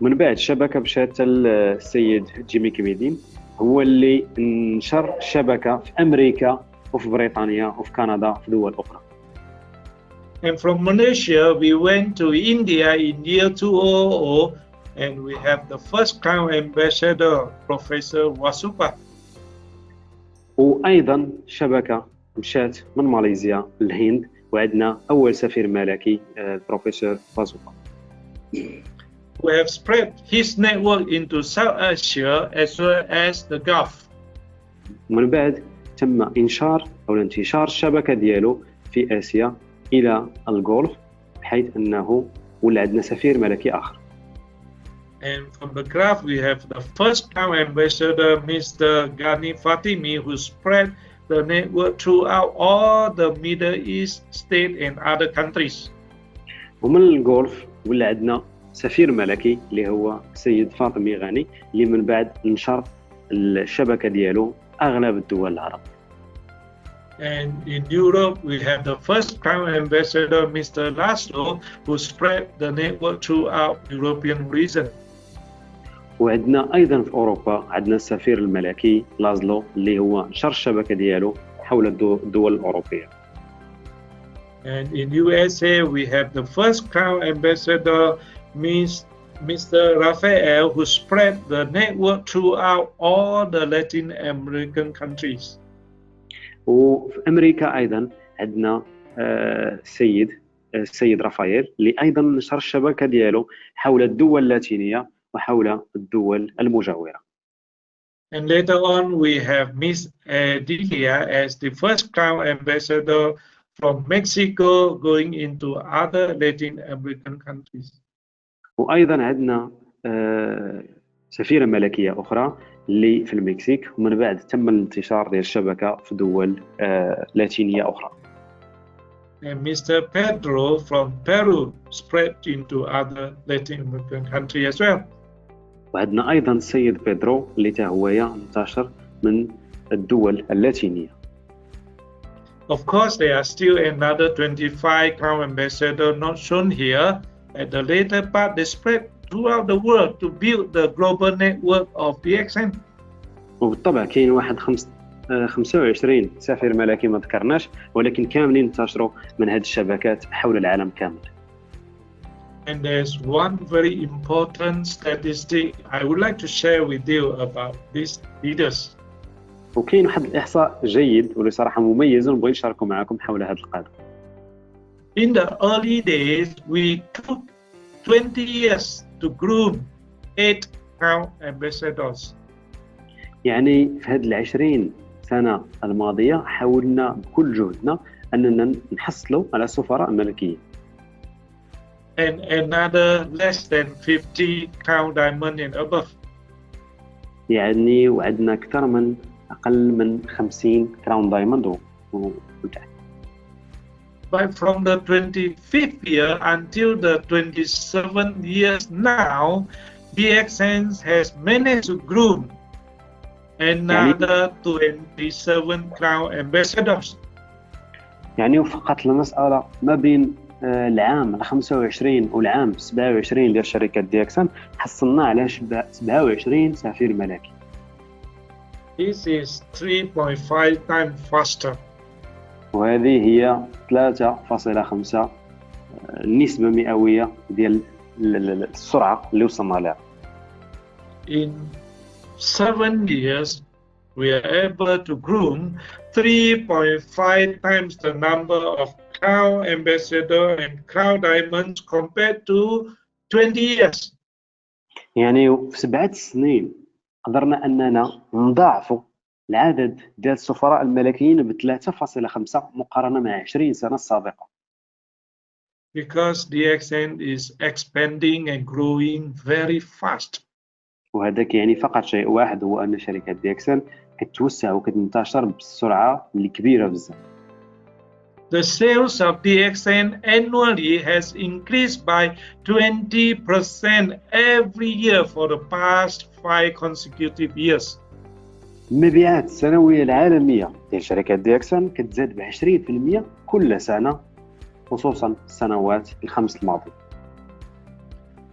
من بعد الشبكة مشات السيد جيمي كيدين هو اللي نشر الشبكة في أمريكا وفي بريطانيا وفي كندا وفي دول أخرى. And from Malaysia, we went to India in year 2000, and we have the first Crown Ambassador, Professor Wasupa. وأيضا شبكة مشات من ماليزيا للهند وعندنا أول سفير ملكي البروفيسور واسوبا. We have spread his network into South Asia as well as the Gulf. ومن بعد تم انشار او انتشار الشبكه ديالو في اسيا الى الغولف بحيث انه ولا عندنا سفير ملكي اخر. And from the graph, we have the first Crown Ambassador, Mr. Ghani Fatimi, who spread the network throughout all the Middle East states and other countries. ومن الغولف ولا عندنا سفير ملكي اللي هو السيد فاطمي غاني اللي من بعد نشر الشبكه ديالو اغلب الدول العربيه. And in Europe, we have the first Crown Ambassador, Mr. Laszlo, who spread the network throughout European region. وعندنا ايضا في اوروبا عندنا السفير الملكي لازلو اللي هو نشر الشبكه ديالو حول الدول الاوروبيه. And in USA, we have the first Crown Ambassador, Mr. Rafael, who spread the network throughout all the Latin American countries. وفي امريكا ايضا عندنا السيد رافائيل، اللي ايضا نشر الشبكه ديالو حول الدول اللاتينيه وحول الدول المجاوره. And later on, we have Miss Adresse as the first Crown Ambassador from Mexico going into other Latin American countries. وايضا عندنا سفيره ملكيه اخرى اللي في المكسيك، ومن بعد تم الانتشار ديال الشبكه في دول لاتينيه اخرى. And Mr. Pedro from Peru spread into other Latin American countries as well. وعندنا ايضا السيد بيدرو اللي تا هو انتشر من الدول اللاتينيه. Of course, there are still another 25 Crown Ambassadors not shown here. At the later part, they spread throughout the world to build the global network of DXN. وبالطبع كاين واحد 25 سفير ملكي ما ذكرناش، ولكن كاملين انتشروا من هذه الشبكات حول العالم كامل. And there's one very important statistic I would like to share with you about these leaders. وكاين واحد الإحصاء جيد واللي صراحة مميز ونبغي نشاركه معكم حول هذا القادة. In the early days, we took 20 years to groom 8 Crown Ambassadors. يعني في هذه 20 سنة الماضية حاولنا بكل جهدنا أننا نحصلوا على السفراء الملكيين. And another less than 50 Crown Diamond and above. يعني وعدنا أقل من 50 كراون دايموند وتحت. But from the 25th year until the 27th years now, DXN has managed to groom another 27 Crown Ambassadors. يعني وفقط المسألة ما بين العام 25 والعام 27 ديال شركة DXN حصلنا على 27 سفير ملكي. This is 3.5 times faster. وهذه هي 3.5 نسبة مئوية ديال السرعة اللي وصلنا لها. In 7 years, we are able to groom 3.5 times the number of Crown Ambassador and Crown Diamonds compared to 20 years. يعني في 7 سنين قدرنا أننا نضاعفوا العدد ديال السفراء الملكيين ب 3.5 مقارنة مع 20 سنة السابقة. Because DXN is expanding and growing very fast. وهذاك يعني فقط شيء واحد، هو أن شركة DXN كتوسع وكتنتشر بسرعة اللي كبيرة بزاف. The sales of DXN annually has increased by 20% every year for the past 5 consecutive years. المبيعات السنوية العالمية ديال شركة DXN كتزاد ب20% كل سنة، خصوصا السنوات الخمس الماضية.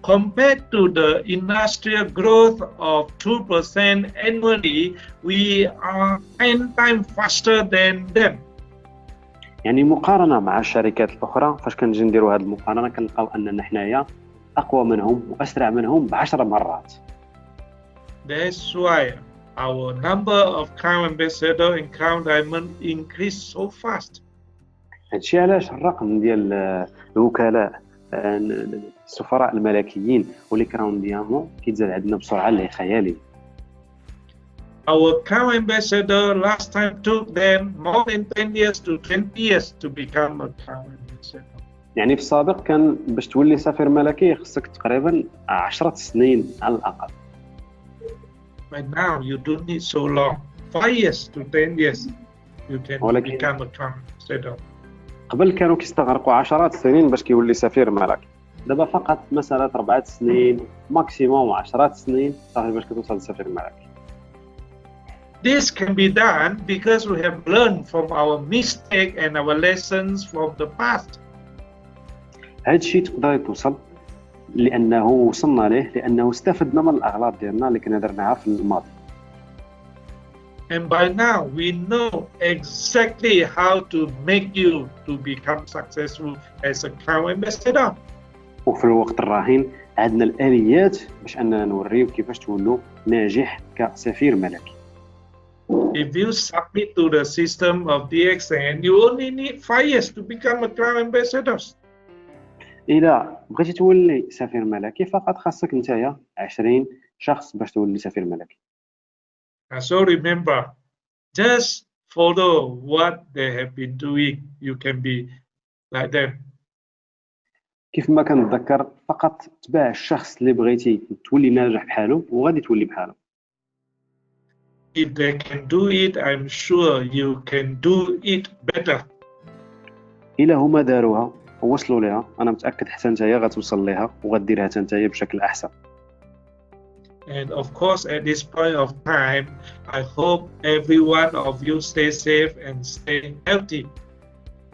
Compared to the industrial growth of 2% annually, we are 10 times faster than them. يعني مقارنة مع الشركات الأخرى، فاش كنجي نديروا هذه المقارنة كنلقاو أننا حنايا أقوى منهم وأسرع منهم ب10 مرات. That's why our number of Crown Ambassador and Crown Diamond increased so fast. هادشي علاش الرقم ديال الوكلاء السفراء الملكيين واللي كراون ديامون كيتزاد عندنا بسرعة اللي خيالية. Our Crown Ambassador last time took them more than 10 years to 20 years to become a Crown Ambassador. يعني في السابق كان باش تولي سفير ملكي خصك تقريبا 10 سنين على الأقل. But now you don't need so long. 5 years to 10 years you can become a Crown Ambassador. قبل كانوا كيستغرقوا 10 سنين باش كيولي سفير ملكي. دابا فقط مسألة 4 سنين ماكسيموم 10 سنين صافي باش كتوصل لسفير ملكي. This can be done because we have learned from our mistake and our lessons from the past. هذا الشيء تقدر توصل لأنه وصلنا له لأنه استفدنا من الأغلاط ديالنا اللي كنا درناها في الماضي. And by now we know exactly how to make you to become successful as a Crown Ambassador. وفي الوقت الراهن عندنا الآليات باش أننا نوريو كيفاش تولوا ناجح كسفير ملكي. If you submit to the system of DXN, you only need 5 years to become a Crown Ambassador. الى بغيتي تولي سفير ملكي فقط خاصك نتايا 20 شخص باش تولي سفير ملكي. So remember, just follow what they have been doing. You can be like them. كيف ما كنتذكر فقط تبع الشخص اللي بغيتي تولي ناجح بحاله وغادي تولي بحاله. If they can do it, I'm sure you can do it better. الى هما داروها ووصلوا لها انا متاكد حتى نتايا غتوصل لها وغديرها حتى نتايا بشكل احسن. And of course, at this point of time, I hope every one of you stay safe and stay healthy.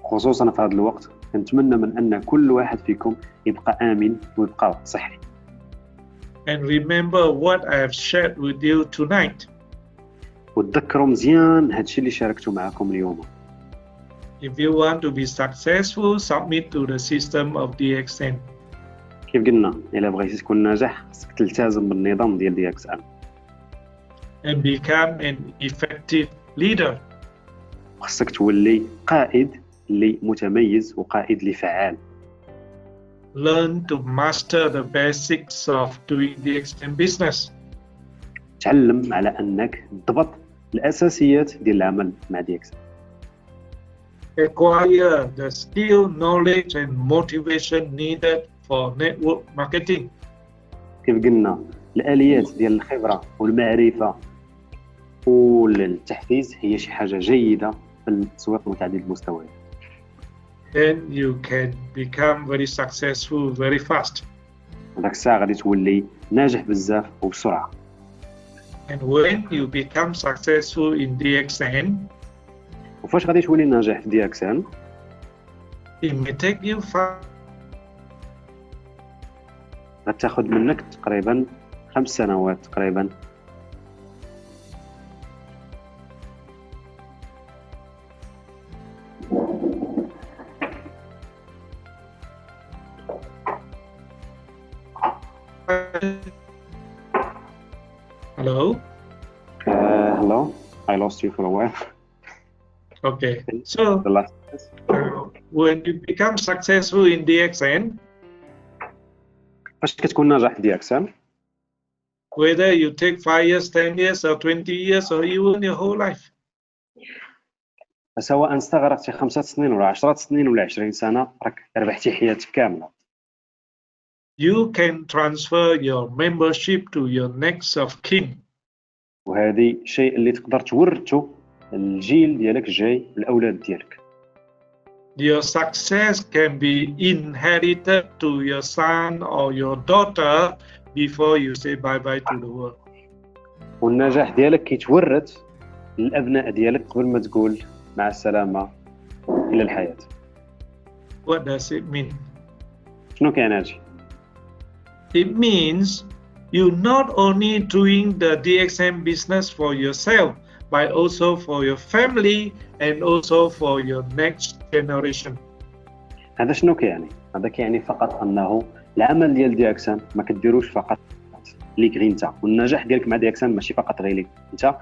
خصوصا في هذا الوقت كنتمنى من ان كل واحد فيكم يبقى امن ويبقى صحي. And remember what I have shared with you tonight. وتذكروا مزيان هادشي اللي شاركته معكم اليوم. If you want to be successful, submit to the system of DXN. كيف قلنا إلا بغيتي تكون ناجح خصك تلتزم بالنظام ديال DXN. And become an effective leader. خصك تولي قائد اللي متميز وقائد اللي فعال. Learn to master the basics of doing DXN business. تعلم على أنك تضبط الأساسيات ديال العمل مع DXN. Acquire the skill, knowledge and motivation needed for network marketing. كيف قلنا الآليات ديال الخبرة والمعرفة والتحفيز هي شي حاجة جيدة في التسويق متعدد المستويات. Then you can become very successful very fast. هذاك الساعة غادي تولي ناجح بزاف وبسرعة. And when you become successful in DXN, وفاش غادي تولي ناجح في DXN it may take you 5 غتاخذ منك تقريبا 5 سنوات تقريبا. Hello? Hello, I lost you for a while. Okay, so The last when you become successful in DXN, فاش كتكون ناجح في DXN whether you take 5 years, 10 years or 20 years or even your whole life, سواء استغرقتي 5 سنين ولا 10 سنين ولا 20 سنة راك ربحتي حياتك كاملة. you can transfer your membership to your next of kin. وهذه شيء اللي تقدر تورثه الجيل ديالك الجاي الأولاد ديالك. Your success can be inherited to your son or your daughter before you say bye-bye to the world. والنجاح ديالك كيتورث للأبناء ديالك قبل ما تقول مع السلامة إلى الحياة. What does it mean? شنو كاين هادشي؟ It means you're not only doing the DXN business for yourself, but also for your family and also for your next generation. هذا شنو كيعني؟ هذا كيعني فقط أنه العمل ديال DXN ما كديروش فقط ليك غير انت، والنجاح ديالك مع DXN ماشي فقط غير ليك انت،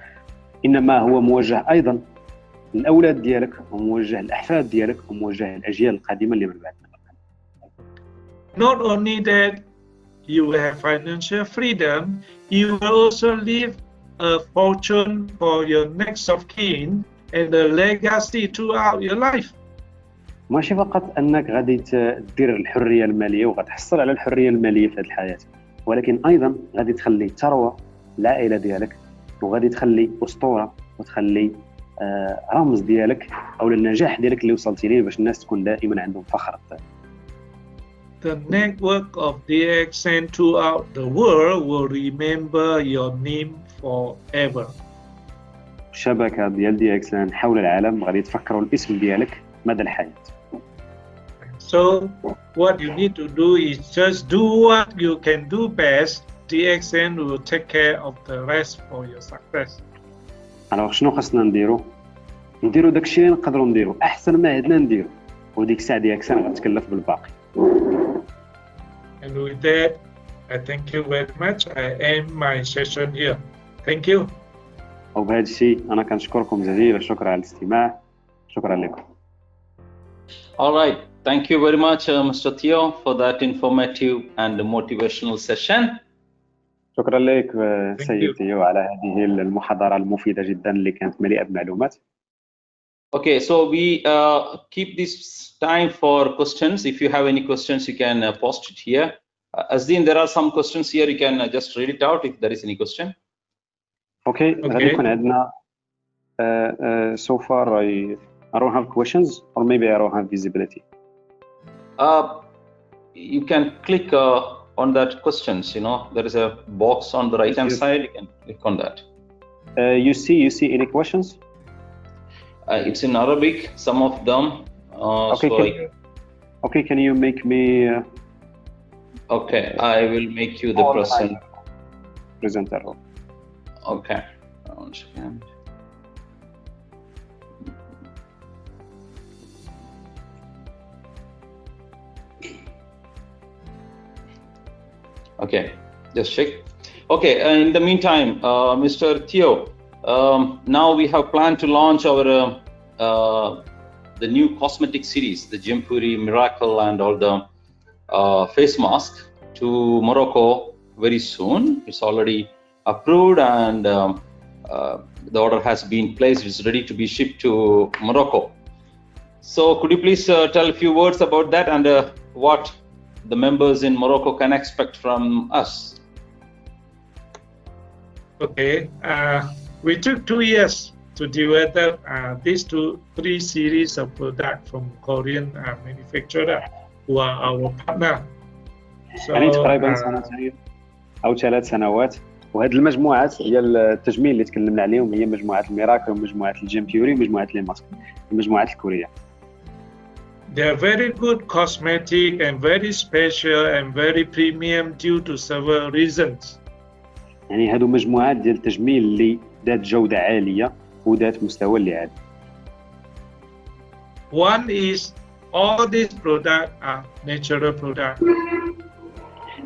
انما هو موجه ايضا للاولاد ديالك وموجه للاحفاد ديالك وموجه للاجيال القادمه اللي من بعد. Not only that, you will have financial freedom, you will also leave a fortune for your next of kin and a legacy throughout your life. ماشي فقط انك غادي تدير الحريه الماليه وغتحصل على الحريه الماليه في هذه الحياه، ولكن ايضا غادي تخلي ثروه العائله ديالك وغادي تخلي اسطوره وتخلي رمز ديالك او النجاح ديالك اللي وصلتي ليه باش الناس تكون دائما عندهم فخر. The network of DXN throughout the world will remember your name forever. الشبكه ديال DXN حول العالم غادي يتفكروا الاسم ديالك مدى الحياه. So what you need to do is just do what you can do best. DXN will take care of the rest for your success. alors شنو خاصنا نديرو داكشي اللي نقدروا نديرو احسن ما عندنا نديرو وديك الساعه DXN غتكلف بالباقي. And with that, I thank you very much. I end my session here. Thank you. وبهذا الشيء انا كنشكركم جزيل الشكر على الاستماع. شكرا لكم. All right. Thank you very much, Mr. Theo, for that informative and motivational session. شكرا لك سيد تيو على هذه المحاضرة المفيدة جدا اللي كانت مليئة بالمعلومات. Okay, so we keep this time for questions. If you have any questions, you can post it here. Azin, there are some questions here. You can just read it out if there is any question. Okay. غادي يكون عندنا so far I don't have questions or maybe I don't have visibility. You can click on that questions. You know, there is a box on the right hand side. You can click on that. You see any questions? It's in Arabic, some of them. Okay, can you make me okay, I will make you the presenter. Okay, one second. Okay, just check. Okay, in the meantime, Mr. Theo, now we have planned to launch our the new cosmetic series, the Jimpuri Miracle and all the face mask to Morocco very soon. It's already approved and the order has been placed. It's ready to be shipped to Morocco. So could you please tell a few words about that and what the members in Morocco can expect from us? Okay, we took 2 years to develop these 3 series of products from Korean manufacturer who are our partner. So, يعني تقريبا سنتين أو 3 سنوات، وهذه المجموعات هي التجميل اللي تكلمنا عليهم هي مجموعة الميراكل ومجموعة الجيمبيوري ومجموعة لي ماسك، المجموعات الكورية. They are very good cosmetic and very special and very premium due to several reasons. يعني هادو مجموعات ديال التجميل اللي ذات جودة عالية وذات مستوى اللي عالي. One is all these products are natural products.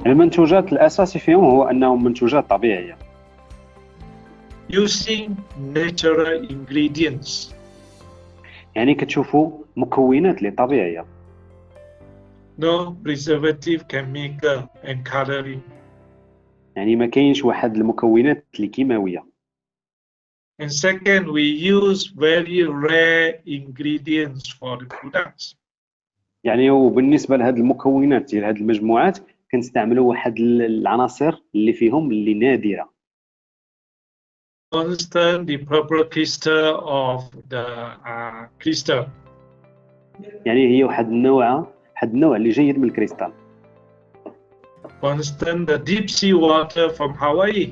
المنتوجات الأساسي فيهم هو أنهم منتوجات طبيعية. Using natural ingredients. يعني كتشوفوا مكونات اللي طبيعية. No preservative chemical and coloring. يعني ما كاينش واحد المكونات اللي كيماوية. And second, we use very rare ingredients for the products. يعني وبالنسبة لهاد المكونات ديال هاد المجموعات كنستعملوا واحد العناصر اللي فيهم اللي نادرة. For instance, the purple crystal of the crystal. يعني هي واحد النوع اللي جيد من الكريستال. For instance, the deep sea water from Hawaii.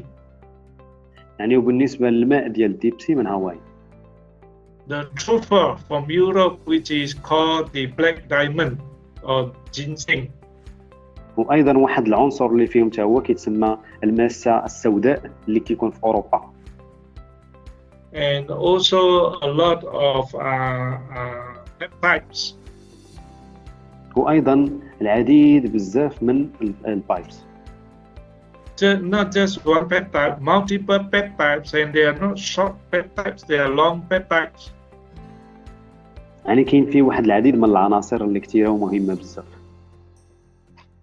يعني وبالنسبة للماء ديال الديب سي من هاواي. The truffer from Europe, which is called the black diamond or ginseng. وأيضا واحد العنصر اللي فيهم تا هو كيتسمى الماسة السوداء اللي كيكون في أوروبا. And also a lot of peptides. وأيضا العديد بزاف من البايبس. Not just one peptide, multiple peptides, and they are not short peptides, they are long peptides. يعني كاين فيه واحد العديد من العناصر اللي كثيرة ومهمة بزاف.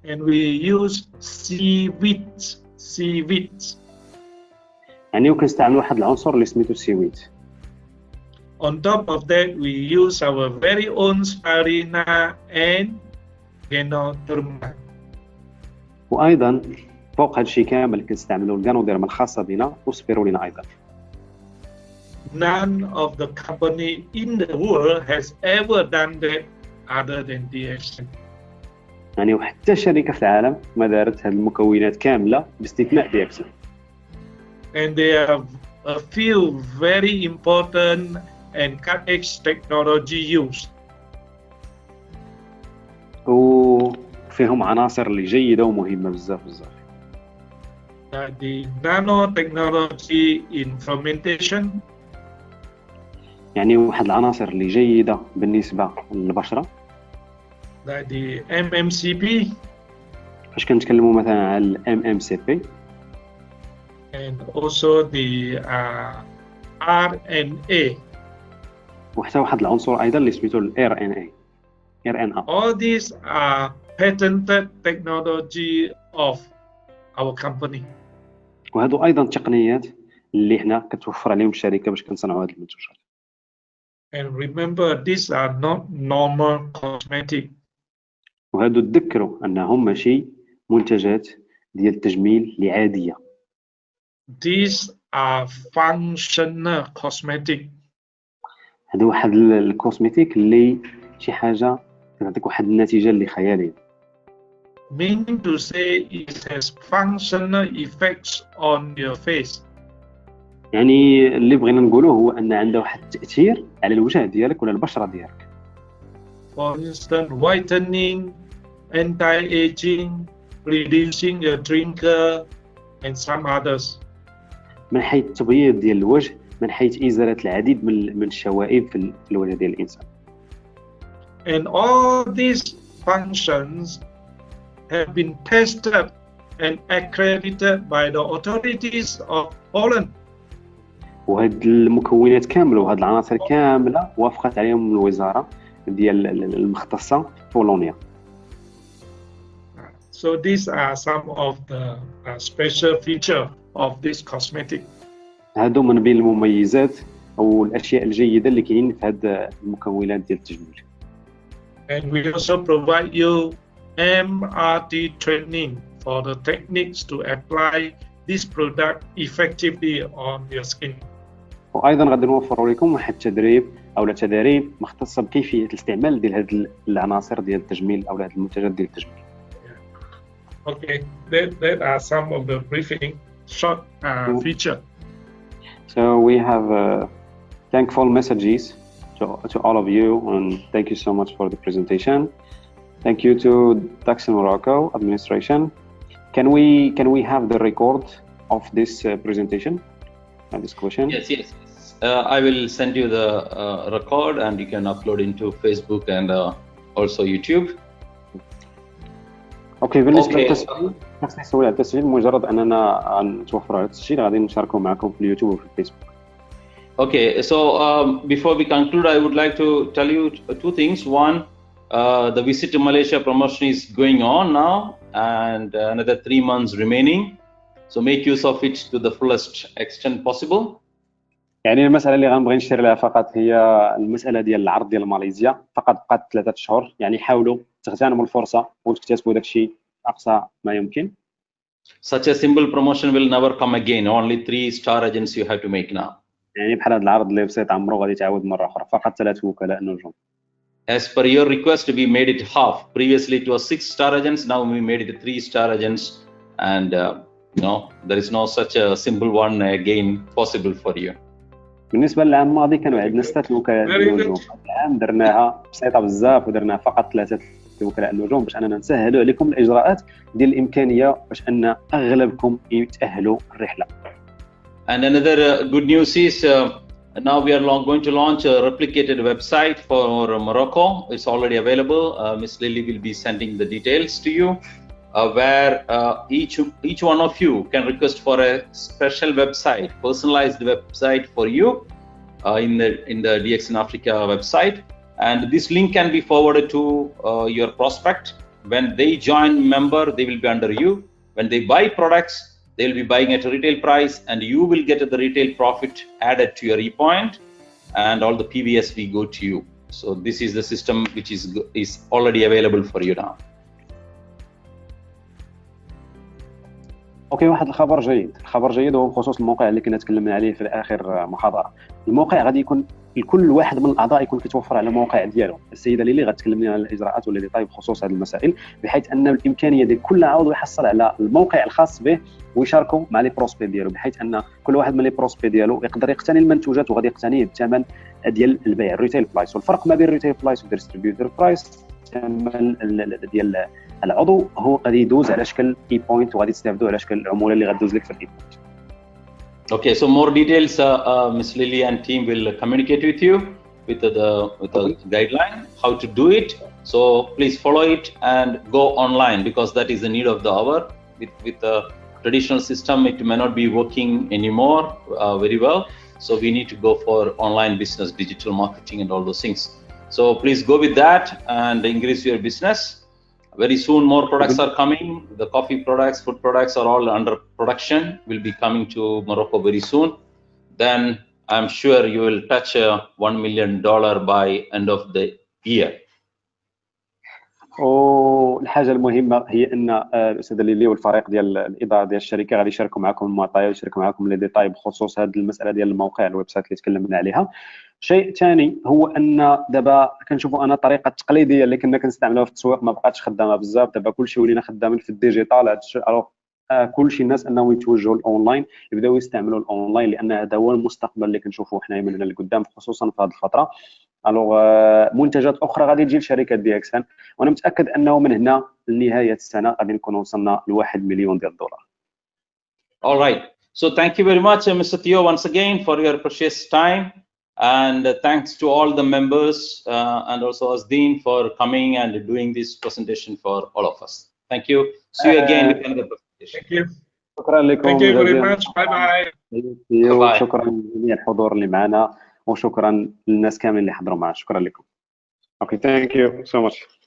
And we use seaweeds. يعني وكنستعمل واحد العنصر اللي سميتو سيويت. On top of that, we use our very own spirulina and ganoderma. وأيضا فوق هذا الشيء كامل كنستعملوا الغانوديرما الخاصة بنا وسبيرولينا أيضا. None of the company in the world has ever done that other than DXN. يعني وحتى شركة في العالم ما دارت هذه المكونات كاملة باستثناء DXN. And there are a few very important and cutting-edge technology used. وفيهم عناصر اللي جيدة ومهمة بزاف. The nanotechnology in fermentation. يعني واحد العناصر اللي جيدة بالنسبة للبشرة. The MMCP. فاش كنتكلموا مثلا على MMCP. And also the RNA. وحتى واحد العنصر ايضا اللي سميتو ال RNA. All these are patented technology of our company. وهادو ايضا تقنيات اللي حنا كتوفر عليهم الشركه باش كنصنعوا هاد المنتوجات. And remember, these are not normal cosmetic. وهادو تذكروا انهم ماشي منتجات ديال التجميل اللي عاديه. These are functional cosmetic. هادو واحد الكوسميتيك اللي شي حاجه كتعطيك واحد النتيجه اللي خياليه. Meaning to say it has functional effects on your face. يعني اللي بغينا نقوله هو ان عنده واحد التاثير على الوجه ديالك ولا البشره ديالك. For instance, whitening, anti-aging, reducing your wrinkle, and some others. من حيث التبييض ديال الوجه، من حيث ازاله العديد من الشوائب في الوجه ديال الانسان. And all these functions have been tested and accredited by the authorities of Holland. وهاد المكونات كامله وهاد العناصر كامله وافقت عليهم الوزاره ديال المختصه في بولونيا. So these are some of the special feature of this cosmetic. هادو من بين المميزات او الاشياء الجيده اللي كاينين في هاد المكونات ديال التجميل. And we also provide you MRT training for the techniques to apply this product effectively on your skin. وايضا غادي نوفروا لكم واحد التدريب او تدريب مختصه بكيفيه الاستعمال ديال هاد العناصر ديال التجميل او هاد المنتجات ديال التجميل. Okay, that are some of the briefing short feature. So we have thankful messages to all of you, and thank you so much for the presentation. Thank you to Daxen Morocco administration. Can we have the record of this presentation and this question? Yes. I will send you the record, and you can upload into Facebook and also YouTube. اوكي بالنسبه للتسجيل خاصني نسولي على التسجيل مجرد اننا نتوفروا على التسجيل غادي نشاركوا معكم في اليوتيوب وفي الفيسبوك. Okay, so before we conclude, I would like to tell you two things. One, the visit to Malaysia promotion is going on now, and another 3 months remaining. So make use of it to the fullest extent possible. يعني المساله اللي غنبغي نشير لها فقط هي المساله ديال العرض ديال ماليزيا، فقط بقات 3 شهور، يعني حاولوا تغتنموا الفرصه وتكتسبوا داكشي اقصى ما يمكن. Such a simple promotion will never come again. Only 3-star agents you have to make now. يعني بحال هذا العرض اللي بسيط عمره غادي تعاود مره اخرى، فقط 3 وكلاء نجوم. As per your request, we made it half. Previously it was 6-star agents, now we made it 3-star agents, and there is no such a simple one again possible for you. بالنسبه للعام الماضي كانوا عندنا 6 وكلاء النجوم، العام درناها بسيطه بزاف ودرنا فقط 3 وكلاء النجوم باش اننا نسهلوا عليكم الاجراءات ديال الامكانيه باش ان اغلبكم يتاهلوا الرحله. And another good news is now we are going to launch a replicated website for Morocco. It's already available. Miss Lily will be sending the details to you, where each one of you can request for a special website, personalized website for you in the DXN Africa website. And this link can be forwarded to your prospect. When they join member, they will be under you. When they buy products, they will be buying at a retail price, and you will get the retail profit added to your e-point, and all the PVS will go to you. So this is the system which is already available for you now. اوكي، واحد الخبر جيد هو بخصوص الموقع اللي كنا تكلمنا عليه في اخر محاضره. الموقع غادي يكون لكل واحد من الاعضاء يكون كيتوفر على الموقع ديالو. السيده ليلي غتكلم لنا على الاجراءات ولا طيب بخصوص هذه المسائل، بحيث ان الامكانيه ديال كل عضو يحصل على الموقع الخاص به ويشاركوا مع لي بروسبي ديالو، بحيث ان كل واحد من لي بروسبي ديالو يقدر يقتني المنتوجات وغادي يقتنيه بالثمن ديال البيع، الريتيل برايس. والفرق ما بين الريتيل برايس والديستريبيوتور برايس الثمن ديال العضو هو غادي يدوز على شكل اي بوينت وغادي تستافدوا على شكل العموله اللي غادوز لك في الاي بوينت. Okay, so more details Miss Lily and team will communicate with you with the guideline how to do it. So please follow it and go online, because that is the need of the hour. With the traditional system, it may not be working anymore very well. So we need to go for online business, digital marketing, and all those things. So please go with that and increase your business. Very soon, more products are coming. The coffee products, food products are all under production. Will be coming to Morocco very soon. Then I'm sure you will touch $1 million by end of the year. والحاجه المهمه هي ان الاستاذ ليلي والفريق ديال الاداره ديال الشركه غادي يشاركوا معكم المعطيات ويشاركوا معكم لي ديتاي بخصوص هذه المساله ديال الموقع الويب سايت اللي تكلمنا عليها. شيء ثاني هو ان دابا كنشوفوا انا الطريقه التقليديه اللي كنا كنستعملوها في التسويق ما بقاتش خدامه بزاف. دابا كلشي ولينا خدامين في الديجيتال. الوغ كلشي الناس انهم يتوجهوا للاونلاين، يبداو يستعملوا الاونلاين لان هذا هو المستقبل اللي كنشوفوه حنايا من هنا لقدام، خصوصا في هذه الفتره. الوغ منتجات اخرى غادي تجي لشركه دي اكس ان، وانا متاكد انه من هنا لنهايه السنه غادي نكون وصلنا ل$1 مليون. All right. So thank you very much, Mr. Theo, once again for your precious time, and thanks to all the members and also Asdeen for coming and doing this presentation for all of us. Thank you. See you again with another presentation. Thank you. شكرا لكم. Thank you very much. Bye bye. شكرا لجميع الحضور اللي معنا، وشكرا للناس كاملين اللي حضروا معنا. شكرا لكم. Okay, thank you so much.